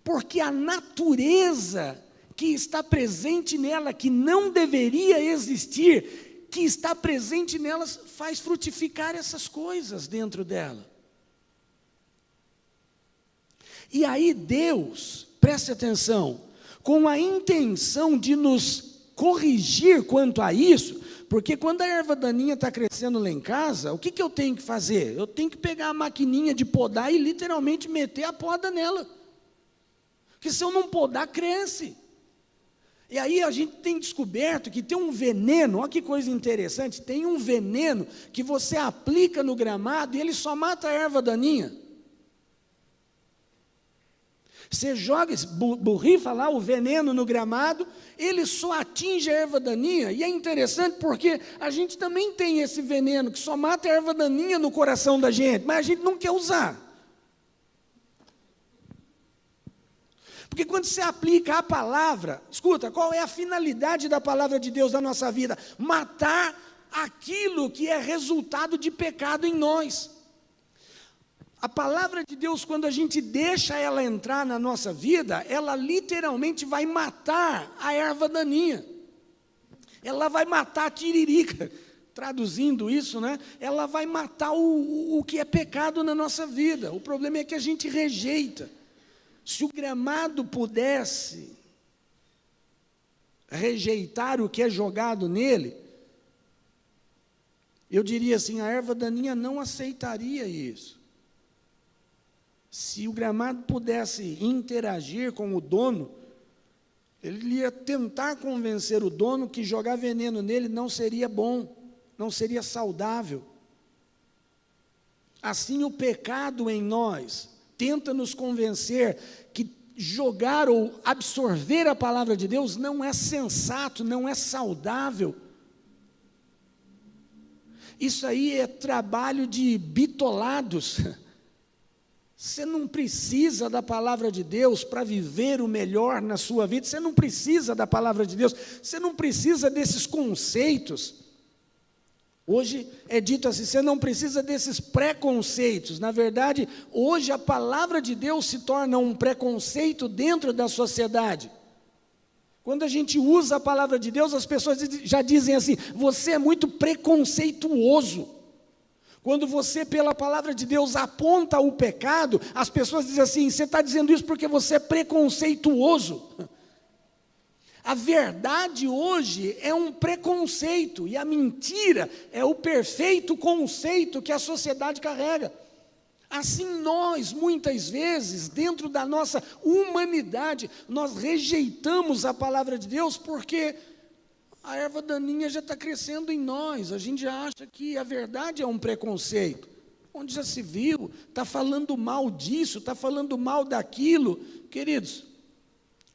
porque a natureza que está presente nela, que não deveria existir, que está presente nelas, faz frutificar essas coisas dentro dela. E aí Deus, preste atenção, com a intenção de nos corrigir quanto a isso, porque quando a erva daninha está crescendo lá em casa, o que eu tenho que fazer? Eu tenho que pegar a maquininha de podar e literalmente meter a poda nela. Porque se eu não podar, cresce. E aí a gente tem descoberto que tem um veneno, olha que coisa interessante, tem um veneno que você aplica no gramado e ele só mata a erva daninha. Você joga, borrifa lá o veneno no gramado, ele só atinge a erva daninha, e é interessante porque a gente também tem esse veneno, que só mata a erva daninha no coração da gente, mas a gente não quer usar. Porque quando você aplica a palavra, escuta, qual é a finalidade da palavra de Deus na nossa vida? Matar aquilo que é resultado de pecado em nós. A palavra de Deus, quando a gente deixa ela entrar na nossa vida, ela literalmente vai matar a erva daninha. Ela vai matar a tiririca. Traduzindo isso, né? Ela vai matar o que é pecado na nossa vida. O problema é que a gente rejeita. Se o gramado pudesse rejeitar o que é jogado nele, eu diria assim, a erva daninha não aceitaria isso. Se o gramado pudesse interagir com o dono, ele ia tentar convencer o dono que jogar veneno nele não seria bom, não seria saudável. Assim, o pecado em nós tenta nos convencer que jogar ou absorver a palavra de Deus não é sensato, não é saudável. Isso aí é trabalho de bitolados. Você não precisa da palavra de Deus para viver o melhor na sua vida. Você não precisa da palavra de Deus. Você não precisa desses conceitos. Hoje é dito assim, você não precisa desses preconceitos. Na verdade, hoje a palavra de Deus se torna um preconceito dentro da sociedade. Quando a gente usa a palavra de Deus, as pessoas já dizem assim, você é muito preconceituoso. Quando você, pela palavra de Deus, aponta o pecado, as pessoas dizem assim, você está dizendo isso porque você é preconceituoso. A verdade hoje é um preconceito, e a mentira é o perfeito conceito que a sociedade carrega. Assim nós, muitas vezes, dentro da nossa humanidade, nós rejeitamos a palavra de Deus porque a erva daninha já está crescendo em nós, a gente já acha que a verdade é um preconceito. Onde já se viu, está falando mal disso, está falando mal daquilo. Queridos,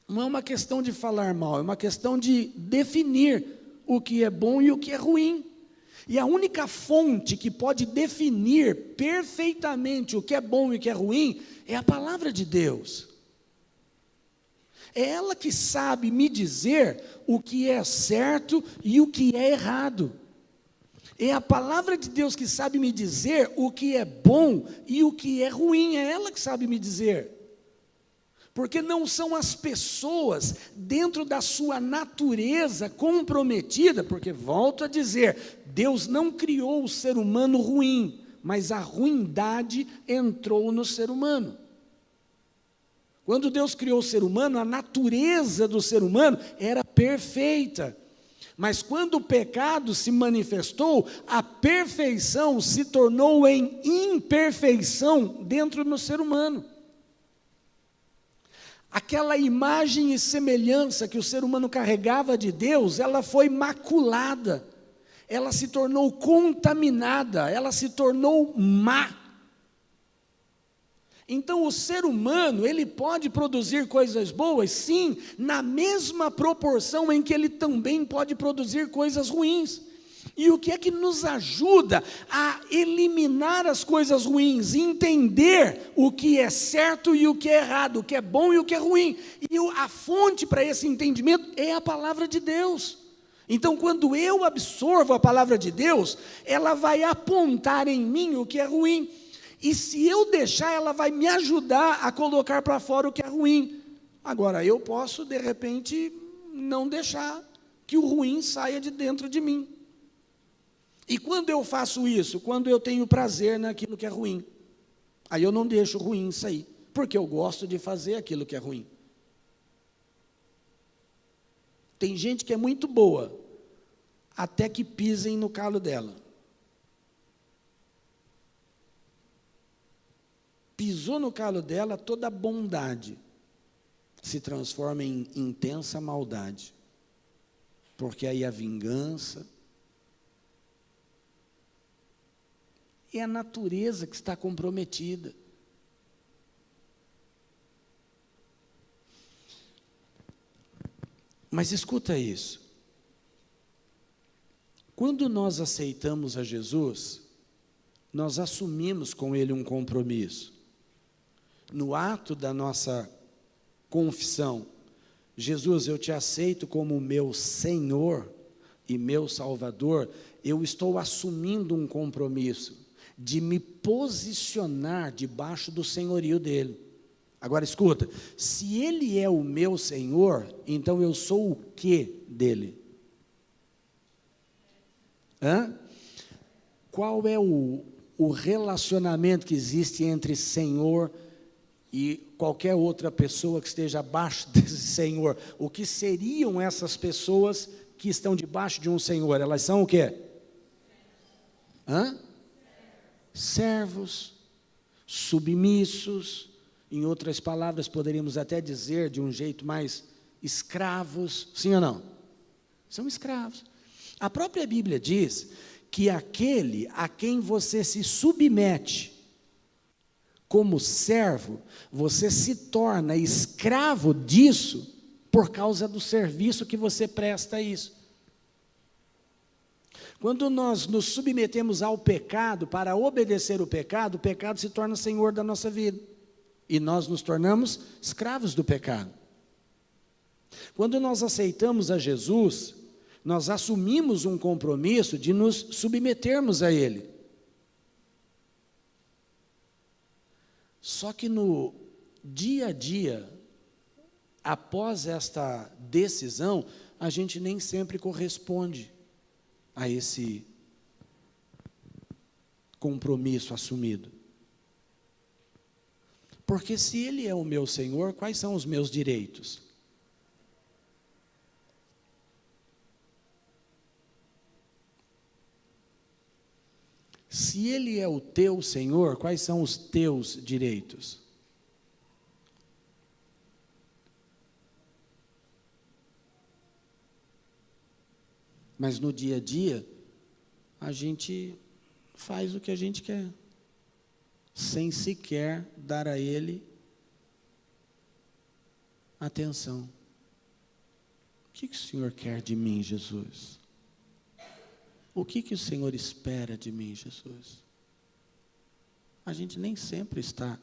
não é uma questão de falar mal, é uma questão de definir o que é bom e o que é ruim. E a única fonte que pode definir perfeitamente o que é bom e o que é ruim é a palavra de Deus. É ela que sabe me dizer o que é certo e o que é errado. É a palavra de Deus que sabe me dizer o que é bom e o que é ruim. É ela que sabe me dizer. Porque não são as pessoas dentro da sua natureza comprometida, porque volto a dizer, Deus não criou o ser humano ruim, mas a ruindade entrou no ser humano. Quando Deus criou o ser humano, a natureza do ser humano era perfeita. Mas quando o pecado se manifestou, a perfeição se tornou em imperfeição dentro do ser humano. Aquela imagem e semelhança que o ser humano carregava de Deus, ela foi maculada, ela se tornou contaminada, ela se tornou má. Então o ser humano, ele pode produzir coisas boas, sim, na mesma proporção em que ele também pode produzir coisas ruins. E o que é que nos ajuda a eliminar as coisas ruins, entender o que é certo e o que é errado, o que é bom e o que é ruim? E a fonte para esse entendimento é a palavra de Deus. Então, quando eu absorvo a palavra de Deus, ela vai apontar em mim o que é ruim. E se eu deixar, ela vai me ajudar a colocar para fora o que é ruim. Agora, eu posso, de repente, não deixar que o ruim saia de dentro de mim. E quando eu faço isso? Quando eu tenho prazer naquilo que é ruim. Aí eu não deixo o ruim sair, porque eu gosto de fazer aquilo que é ruim. Tem gente que é muito boa, até que pisem no calo dela. Pisou no calo dela, toda bondade se transforma em intensa maldade. Porque aí a vingança é a natureza que está comprometida. Mas escuta isso. Quando nós aceitamos a Jesus, nós assumimos com Ele um compromisso. No ato da nossa confissão. Jesus, eu te aceito como meu Senhor e meu Salvador. Eu estou assumindo um compromisso de me posicionar debaixo do senhorio dele. Agora escuta, se ele é o meu Senhor, então eu sou o quê dele? Qual é o relacionamento que existe entre Senhor e qualquer outra pessoa que esteja abaixo desse Senhor? O que seriam essas pessoas que estão debaixo de um Senhor? Elas são o quê? Servos, submissos, em outras palavras, poderíamos até dizer de um jeito mais escravos, sim ou não? São escravos. A própria Bíblia diz que aquele a quem você se submete como servo, você se torna escravo disso por causa do serviço que você presta a isso. Quando nós nos submetemos ao pecado, para obedecer o pecado se torna senhor da nossa vida. E nós nos tornamos escravos do pecado. Quando nós aceitamos a Jesus, nós assumimos um compromisso de nos submetermos a Ele. Só que no dia a dia, após esta decisão, a gente nem sempre corresponde a esse compromisso assumido. Porque se Ele é o meu Senhor, quais são os meus direitos? Se Ele é o teu Senhor, quais são os teus direitos? Mas no dia a dia, a gente faz o que a gente quer, sem sequer dar a Ele atenção. O que o Senhor quer de mim, Jesus? O que o Senhor espera de mim, Jesus? A gente nem sempre está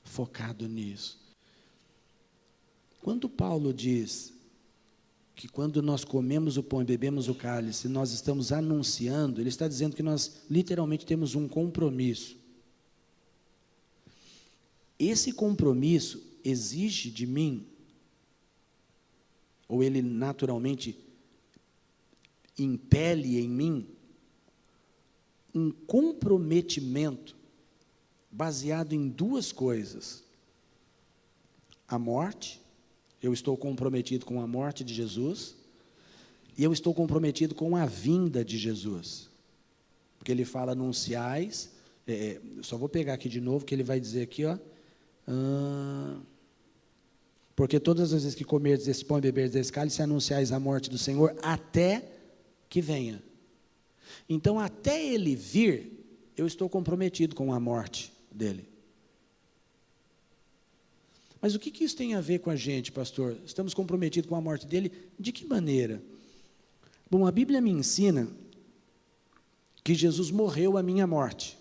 focado nisso. Quando Paulo diz que quando nós comemos o pão e bebemos o cálice, nós estamos anunciando, ele está dizendo que nós literalmente temos um compromisso. Esse compromisso exige de mim, ou ele naturalmente impele em mim, um comprometimento baseado em duas coisas: a morte. Eu estou comprometido com a morte de Jesus, e eu estou comprometido com a vinda de Jesus, porque ele fala, anunciais, só vou pegar aqui de novo, que ele vai dizer aqui, porque todas as vezes que comerdes esse pão e beberdes desse cálice, anunciais a morte do Senhor, até que venha. Então, até ele vir, eu estou comprometido com a morte dele. Mas o que isso tem a ver com a gente, pastor? Estamos comprometidos com a morte dele? De que maneira? Bom, a Bíblia me ensina que Jesus morreu a minha morte.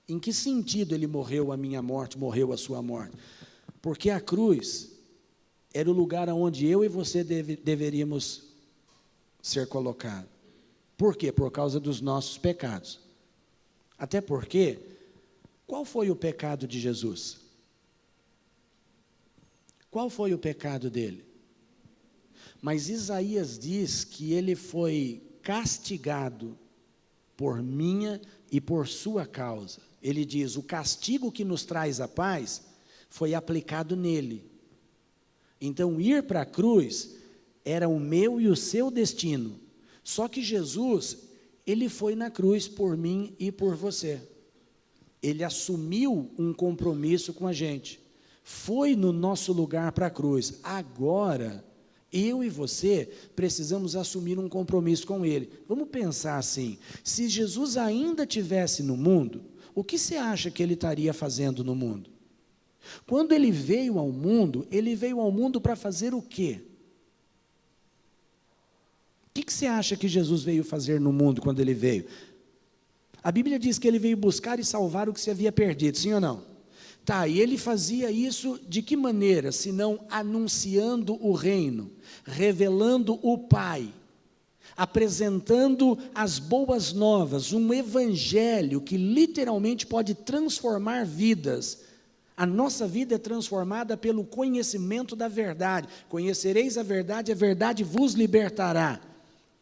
Em que sentido ele morreu a minha morte, morreu a sua morte? Porque a cruz era o lugar onde eu e você deveríamos ser colocados. Por quê? Por causa dos nossos pecados. Até porque, qual foi o pecado de Jesus? Qual foi o pecado dele? Mas Isaías diz que ele foi castigado por minha e por sua causa. Ele diz, o castigo que nos traz a paz foi aplicado nele. Então, ir para a cruz era o meu e o seu destino. Só que Jesus, ele foi na cruz por mim e por você. Ele assumiu um compromisso com a gente. Foi no nosso lugar para a cruz. Agora, eu e você precisamos assumir um compromisso com Ele. Vamos pensar assim, se Jesus ainda estivesse no mundo, o que você acha que Ele estaria fazendo no mundo? Quando Ele veio ao mundo para fazer o quê? O que você acha que Jesus veio fazer no mundo quando Ele veio? A Bíblia diz que Ele veio buscar e salvar o que se havia perdido, sim ou não? Tá, e ele fazia isso de que maneira? Senão anunciando o reino, revelando o Pai, apresentando as boas novas, um evangelho que literalmente pode transformar vidas. A nossa vida é transformada pelo conhecimento da verdade. Conhecereis a verdade vos libertará.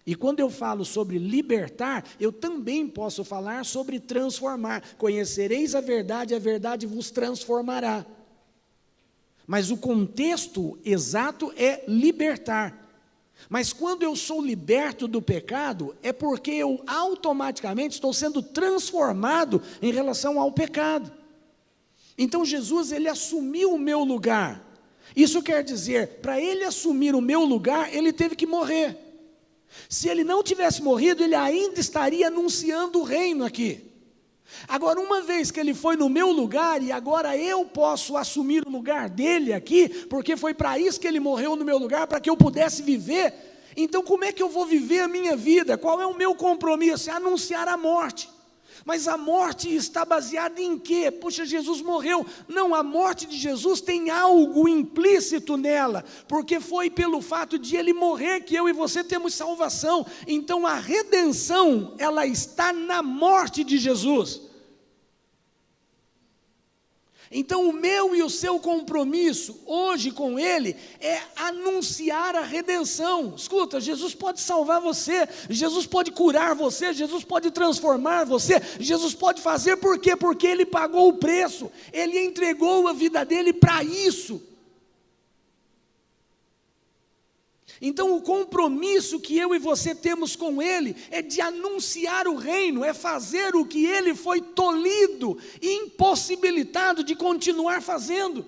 E quando eu falo sobre libertar, eu também posso falar sobre transformar. Conhecereis a verdade vos transformará. Mas o contexto exato é libertar. Mas quando eu sou liberto do pecado, é porque eu automaticamente estou sendo transformado em relação ao pecado. Então Jesus, ele assumiu o meu lugar. Isso quer dizer, para ele assumir o meu lugar, ele teve que morrer. Se ele não tivesse morrido, ele ainda estaria anunciando o reino aqui. Agora, uma vez que ele foi no meu lugar, e agora eu posso assumir o lugar dele aqui, porque foi para isso que ele morreu no meu lugar, para que eu pudesse viver. Então, como é que eu vou viver a minha vida? Qual é o meu compromisso? É anunciar a morte. Mas a morte está baseada em quê? Puxa, Jesus morreu. Não, a morte de Jesus tem algo implícito nela, porque foi pelo fato de ele morrer que eu e você temos salvação. Então a redenção, ela está na morte de Jesus. Então o meu e o seu compromisso hoje com ele é anunciar a redenção. Escuta, Jesus pode salvar você, Jesus pode curar você, Jesus pode transformar você, Jesus pode fazer, por quê? Porque ele pagou o preço, ele entregou a vida dele para isso. Então o compromisso que eu e você temos com ele é de anunciar o reino, é fazer o que ele foi tolhido, impossibilitado de continuar fazendo.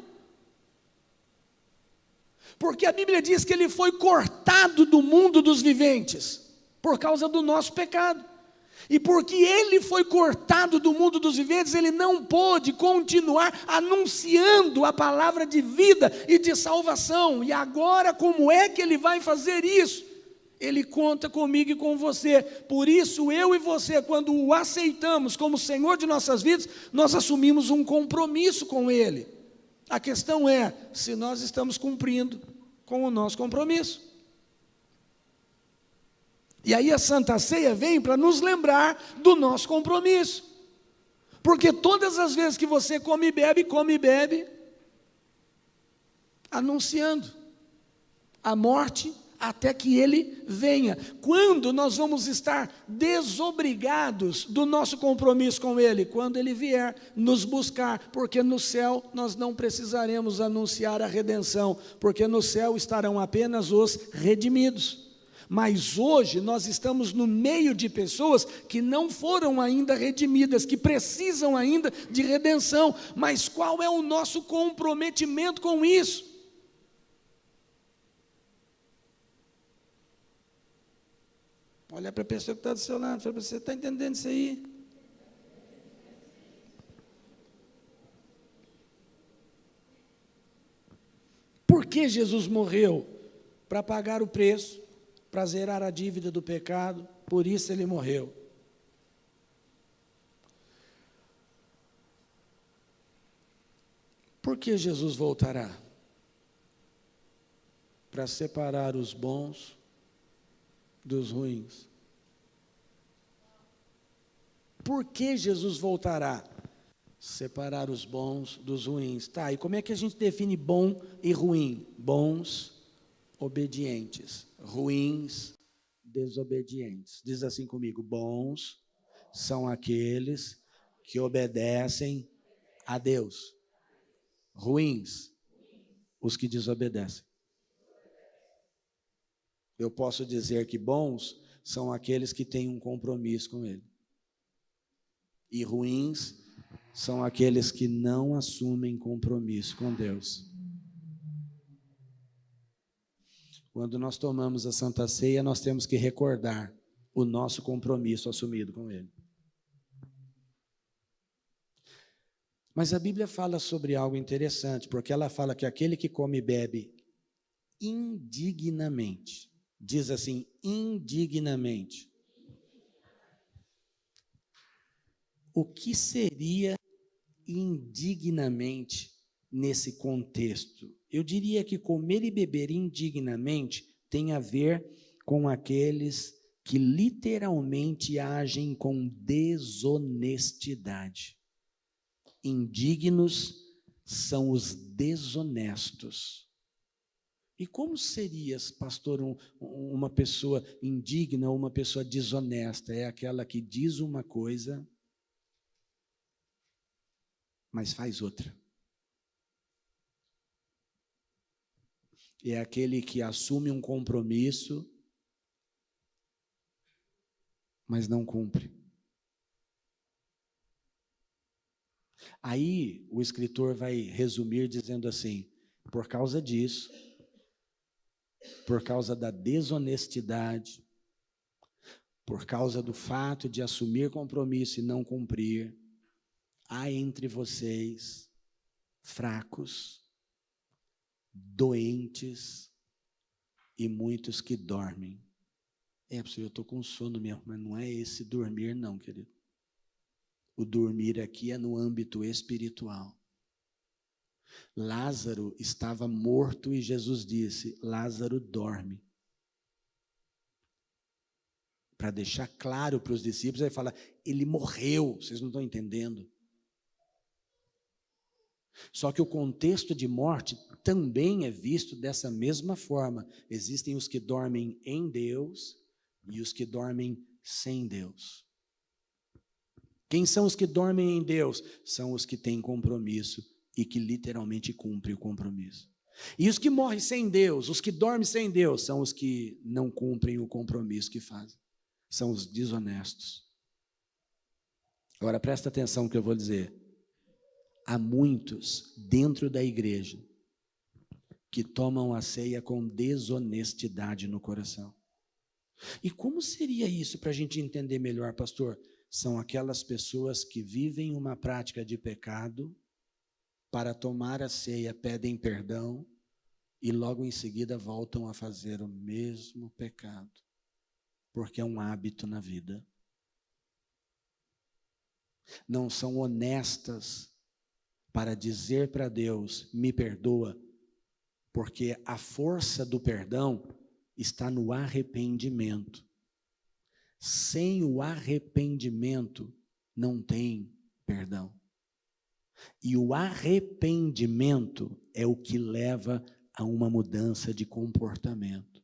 Porque a Bíblia diz que ele foi cortado do mundo dos viventes, por causa do nosso pecado. E porque ele foi cortado do mundo dos viventes, ele não pôde continuar anunciando a palavra de vida e de salvação. E agora, como é que ele vai fazer isso? Ele conta comigo e com você. Por isso, eu e você, quando o aceitamos como Senhor de nossas vidas, nós assumimos um compromisso com ele. A questão é se nós estamos cumprindo com o nosso compromisso. E aí a Santa Ceia vem para nos lembrar do nosso compromisso. Porque todas as vezes que você come e bebe, anunciando a morte até que ele venha. Quando nós vamos estar desobrigados do nosso compromisso com ele? Quando ele vier nos buscar, porque no céu nós não precisaremos anunciar a redenção, porque no céu estarão apenas os redimidos. Mas hoje nós estamos no meio de pessoas que não foram ainda redimidas, que precisam ainda de redenção. Mas qual é o nosso comprometimento com isso? Olha para a pessoa que está do seu lado, fala para você, está entendendo isso aí? Por que Jesus morreu? Para pagar o preço, para zerar a dívida do pecado, por isso ele morreu. Por que Jesus voltará? Para separar os bons dos ruins. Por que Jesus voltará? Separar os bons dos ruins. Tá, e como é que a gente define bom e ruim? Bons, obedientes. Ruins, desobedientes. Diz assim comigo: bons são aqueles que obedecem a Deus. Ruins, os que desobedecem. Eu posso dizer que bons são aqueles que têm um compromisso com Ele. E ruins são aqueles que não assumem compromisso com Deus. Quando nós tomamos a Santa Ceia, nós temos que recordar o nosso compromisso assumido com Ele. Mas a Bíblia fala sobre algo interessante, porque ela fala que aquele que come e bebe indignamente, diz assim, indignamente. O que seria indignamente nesse contexto? Eu diria que comer e beber indignamente tem a ver com aqueles que literalmente agem com desonestidade. Indignos são os desonestos. E como seria, pastor, uma pessoa indigna ou uma pessoa desonesta? É aquela que diz uma coisa, mas faz outra. É aquele que assume um compromisso, mas não cumpre. Aí o escritor vai resumir dizendo assim: por causa disso, por causa da desonestidade, por causa do fato de assumir compromisso e não cumprir, há entre vocês fracos, doentes e muitos que dormem. Professor, eu estou com sono mesmo, mas não é esse dormir não, querido. O dormir aqui é no âmbito espiritual. Lázaro estava morto e Jesus disse: Lázaro dorme. Para deixar claro para os discípulos, ele fala: ele morreu, vocês não estão entendendo. Só que o contexto de morte também é visto dessa mesma forma. Existem os que dormem em Deus e os que dormem sem Deus. Quem são os que dormem em Deus? São os que têm compromisso e que literalmente cumprem o compromisso. E os que morrem sem Deus, os que dormem sem Deus, são os que não cumprem o compromisso que fazem. São os desonestos. Agora presta atenção no que eu vou dizer. Há muitos dentro da igreja que tomam a ceia com desonestidade no coração. E como seria isso para a gente entender melhor, pastor? São aquelas pessoas que vivem uma prática de pecado, para tomar a ceia pedem perdão e logo em seguida voltam a fazer o mesmo pecado, porque é um hábito na vida. Não são honestas para dizer para Deus: me perdoa, porque a força do perdão está no arrependimento. Sem o arrependimento não tem perdão. E o arrependimento é o que leva a uma mudança de comportamento.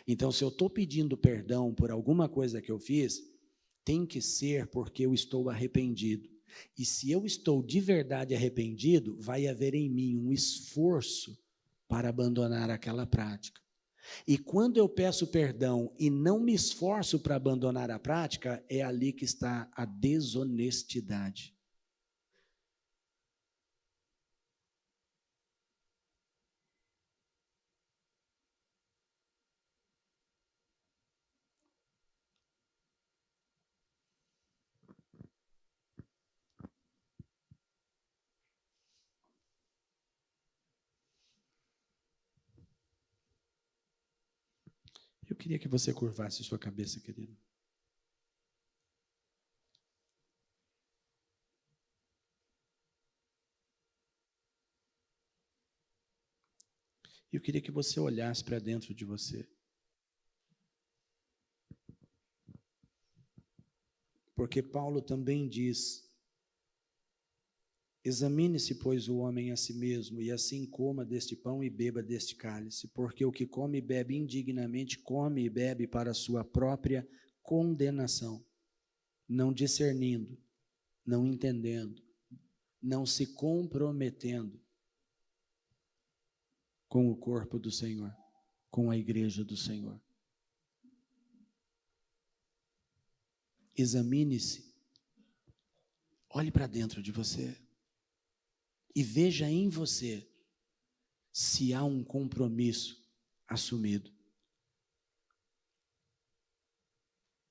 Então, se eu estou pedindo perdão por alguma coisa que eu fiz, tem que ser porque eu estou arrependido. E se eu estou de verdade arrependido, vai haver em mim um esforço para abandonar aquela prática. E quando eu peço perdão e não me esforço para abandonar a prática, é ali que está a desonestidade. Eu queria que você curvasse sua cabeça, querido. Eu queria que você olhasse para dentro de você. Porque Paulo também diz: examine-se, pois, o homem a si mesmo, e assim coma deste pão e beba deste cálice, porque o que come e bebe indignamente, come e bebe para a sua própria condenação, não discernindo, não entendendo, não se comprometendo com o corpo do Senhor, com a igreja do Senhor. Examine-se, olhe para dentro de você e veja em você se há um compromisso assumido.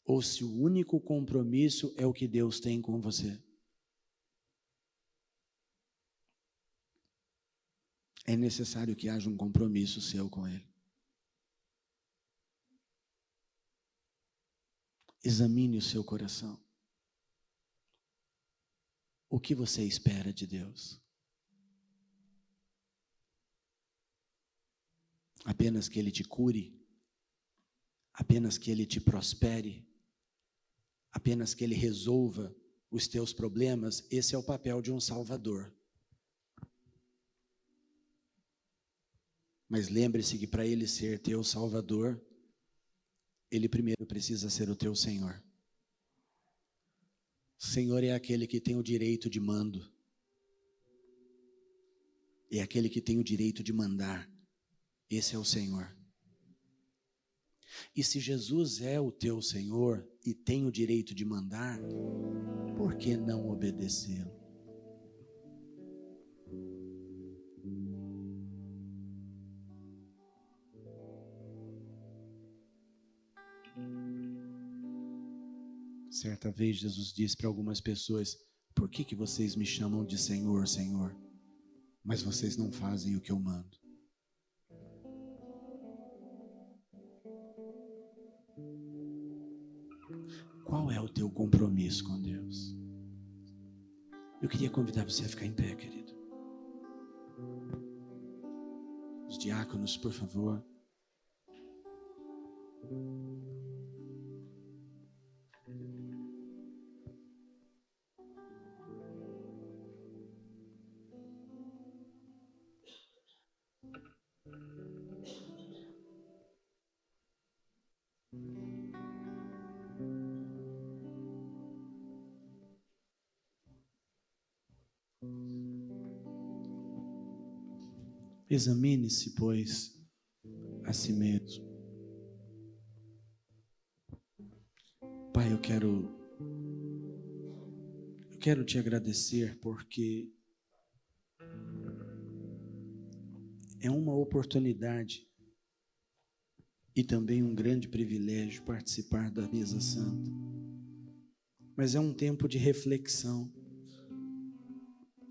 Ou se o único compromisso é o que Deus tem com você. É necessário que haja um compromisso seu com Ele. Examine o seu coração. O que você espera de Deus? Apenas que Ele te cure? Apenas que Ele te prospere? Apenas que Ele resolva os teus problemas? Esse é o papel de um Salvador. Mas lembre-se que para Ele ser teu Salvador, Ele primeiro precisa ser o teu Senhor. O Senhor é aquele que tem o direito de mando. É aquele que tem o direito de mandar. Esse é o Senhor. E se Jesus é o teu Senhor e tem o direito de mandar, por que não obedecê-lo? Certa vez Jesus disse para algumas pessoas: por que vocês me chamam de Senhor, Senhor, mas vocês não fazem o que eu mando? Qual é o teu compromisso com Deus? Eu queria convidar você a ficar em pé, querido. Os diáconos, por favor. Examine-se, pois, a si mesmo. Pai, eu quero te agradecer porque é uma oportunidade e também um grande privilégio participar da mesa santa. Mas é um tempo de reflexão.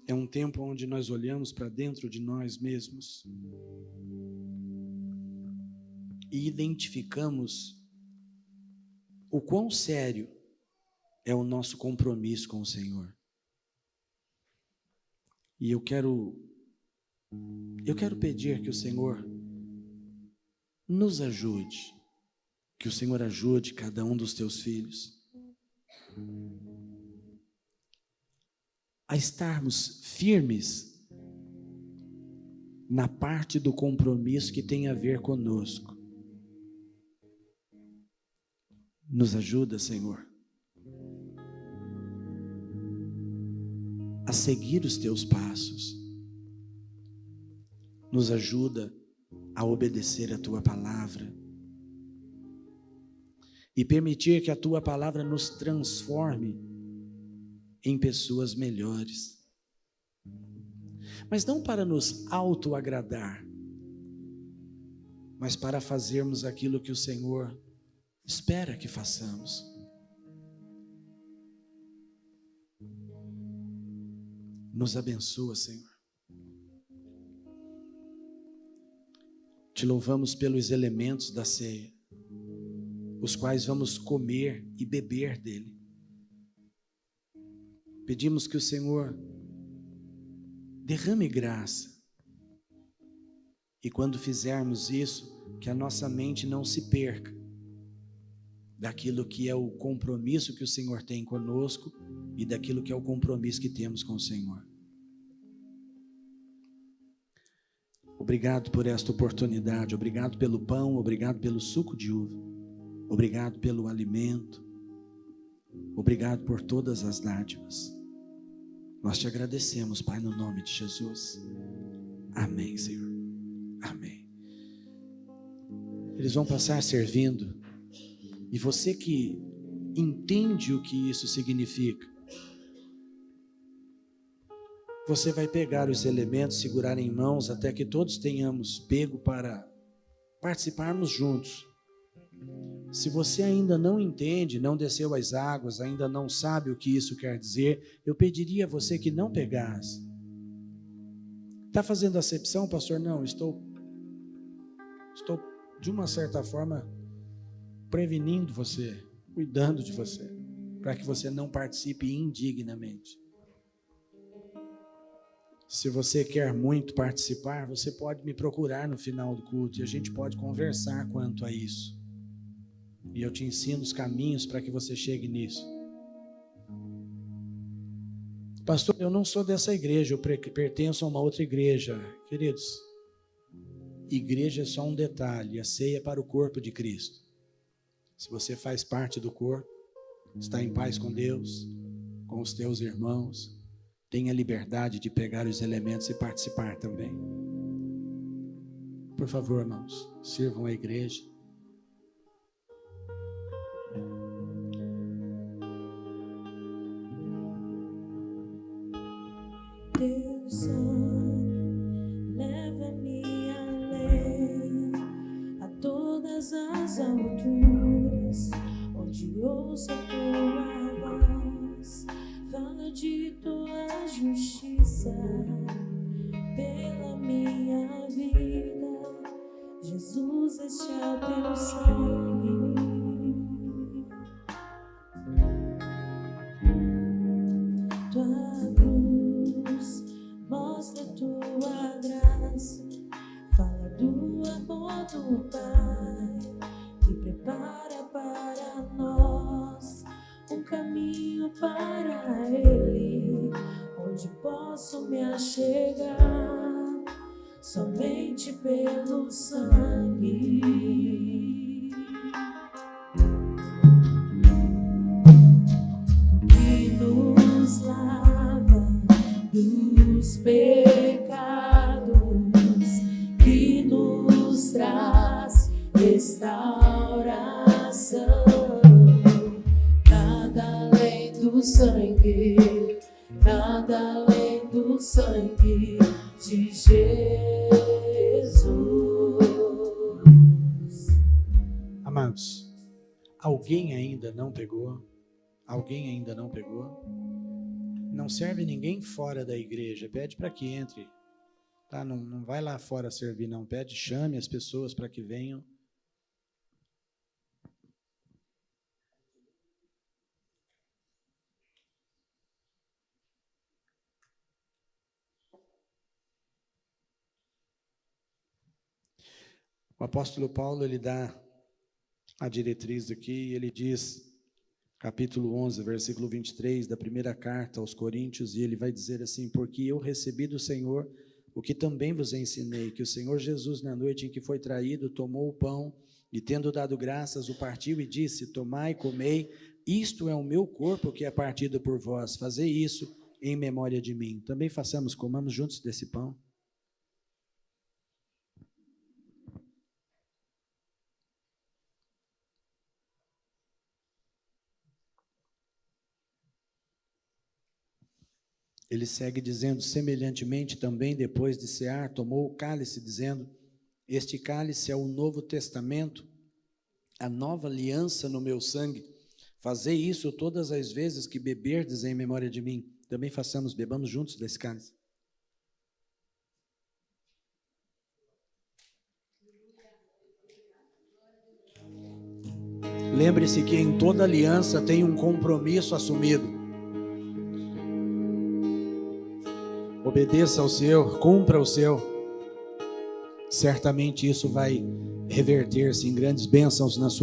É um tempo onde nós olhamos para dentro de nós mesmos e identificamos o quão sério é o nosso compromisso com o Senhor. E eu quero pedir que o Senhor nos ajude, que o Senhor ajude cada um dos teus filhos a estarmos firmes na parte do compromisso que tem a ver conosco. Nos ajuda, Senhor, a seguir os teus passos. Nos ajuda a obedecer a tua palavra e permitir que a tua palavra nos transforme em pessoas melhores, mas não para nos autoagradar, mas para fazermos aquilo que o Senhor espera que façamos. Nos abençoa, Senhor. Te louvamos pelos elementos da ceia, os quais vamos comer e beber dele. Pedimos que o Senhor derrame graça. E quando fizermos isso, que a nossa mente não se perca daquilo que é o compromisso que o Senhor tem conosco e daquilo que é o compromisso que temos com o Senhor. Obrigado por esta oportunidade, obrigado pelo pão, obrigado pelo suco de uva, obrigado pelo alimento, obrigado por todas as dádivas. Nós te agradecemos, Pai, no nome de Jesus. Amém, Senhor. Amém. Eles vão passar servindo. E você que entende o que isso significa, você vai pegar os elementos, segurar em mãos até que todos tenhamos pego para participarmos juntos. Se você ainda não entende, não desceu as águas, ainda não sabe o que isso quer dizer, eu pediria a você que não pegasse. Está fazendo acepção, pastor? Não, estou de uma certa forma prevenindo você, cuidando de você, para que você não participe indignamente. Se você quer muito participar, você pode me procurar no final do culto e a gente pode conversar quanto a isso. E eu te ensino os caminhos para que você chegue nisso. Pastor, eu não sou dessa igreja, eu pertenço a uma outra igreja. Queridos, igreja é só um detalhe, a ceia é para o corpo de Cristo. Se você faz parte do corpo, está em paz com Deus, com os teus irmãos, tenha liberdade de pegar os elementos e participar também. Por favor, irmãos, sirvam a igreja. Teu sangue leva-me além, a todas as alturas, onde ouço a tua voz, fala de tua justiça pela minha vida. Jesus, este é o teu sangue. Tua cruz mostra tua graça, fala do amor do Pai, que prepara para nós um caminho para Ele, onde posso me achegar somente pelo sangue. Que nos lava dos pecados, que nos traz restauração. Nada além do sangue, nada além do sangue de Jesus. Amados, alguém ainda não pegou? Alguém ainda não pegou? Não serve ninguém fora da igreja, pede para que entre, tá? Não vai lá fora servir, não, pede, chame as pessoas para que venham. O apóstolo Paulo, ele dá a diretriz aqui, ele diz, capítulo 11, versículo 23, da primeira carta aos Coríntios, e ele vai dizer assim: porque eu recebi do Senhor o que também vos ensinei, que o Senhor Jesus, na noite em que foi traído, tomou o pão, e tendo dado graças, o partiu e disse: tomai e comei, isto é o meu corpo que é partido por vós, fazei isso em memória de mim. Também façamos, comamos juntos desse pão. Ele segue dizendo: semelhantemente também, depois de cear, tomou o cálice, dizendo: este cálice é o novo testamento, a nova aliança no meu sangue. Fazei isso todas as vezes que beberdes em memória de mim. Também façamos, bebamos juntos desse cálice. Lembre-se que em toda aliança tem um compromisso assumido. Obedeça ao seu, cumpra o seu. Certamente isso vai reverter-se em grandes bênçãos na sua vida.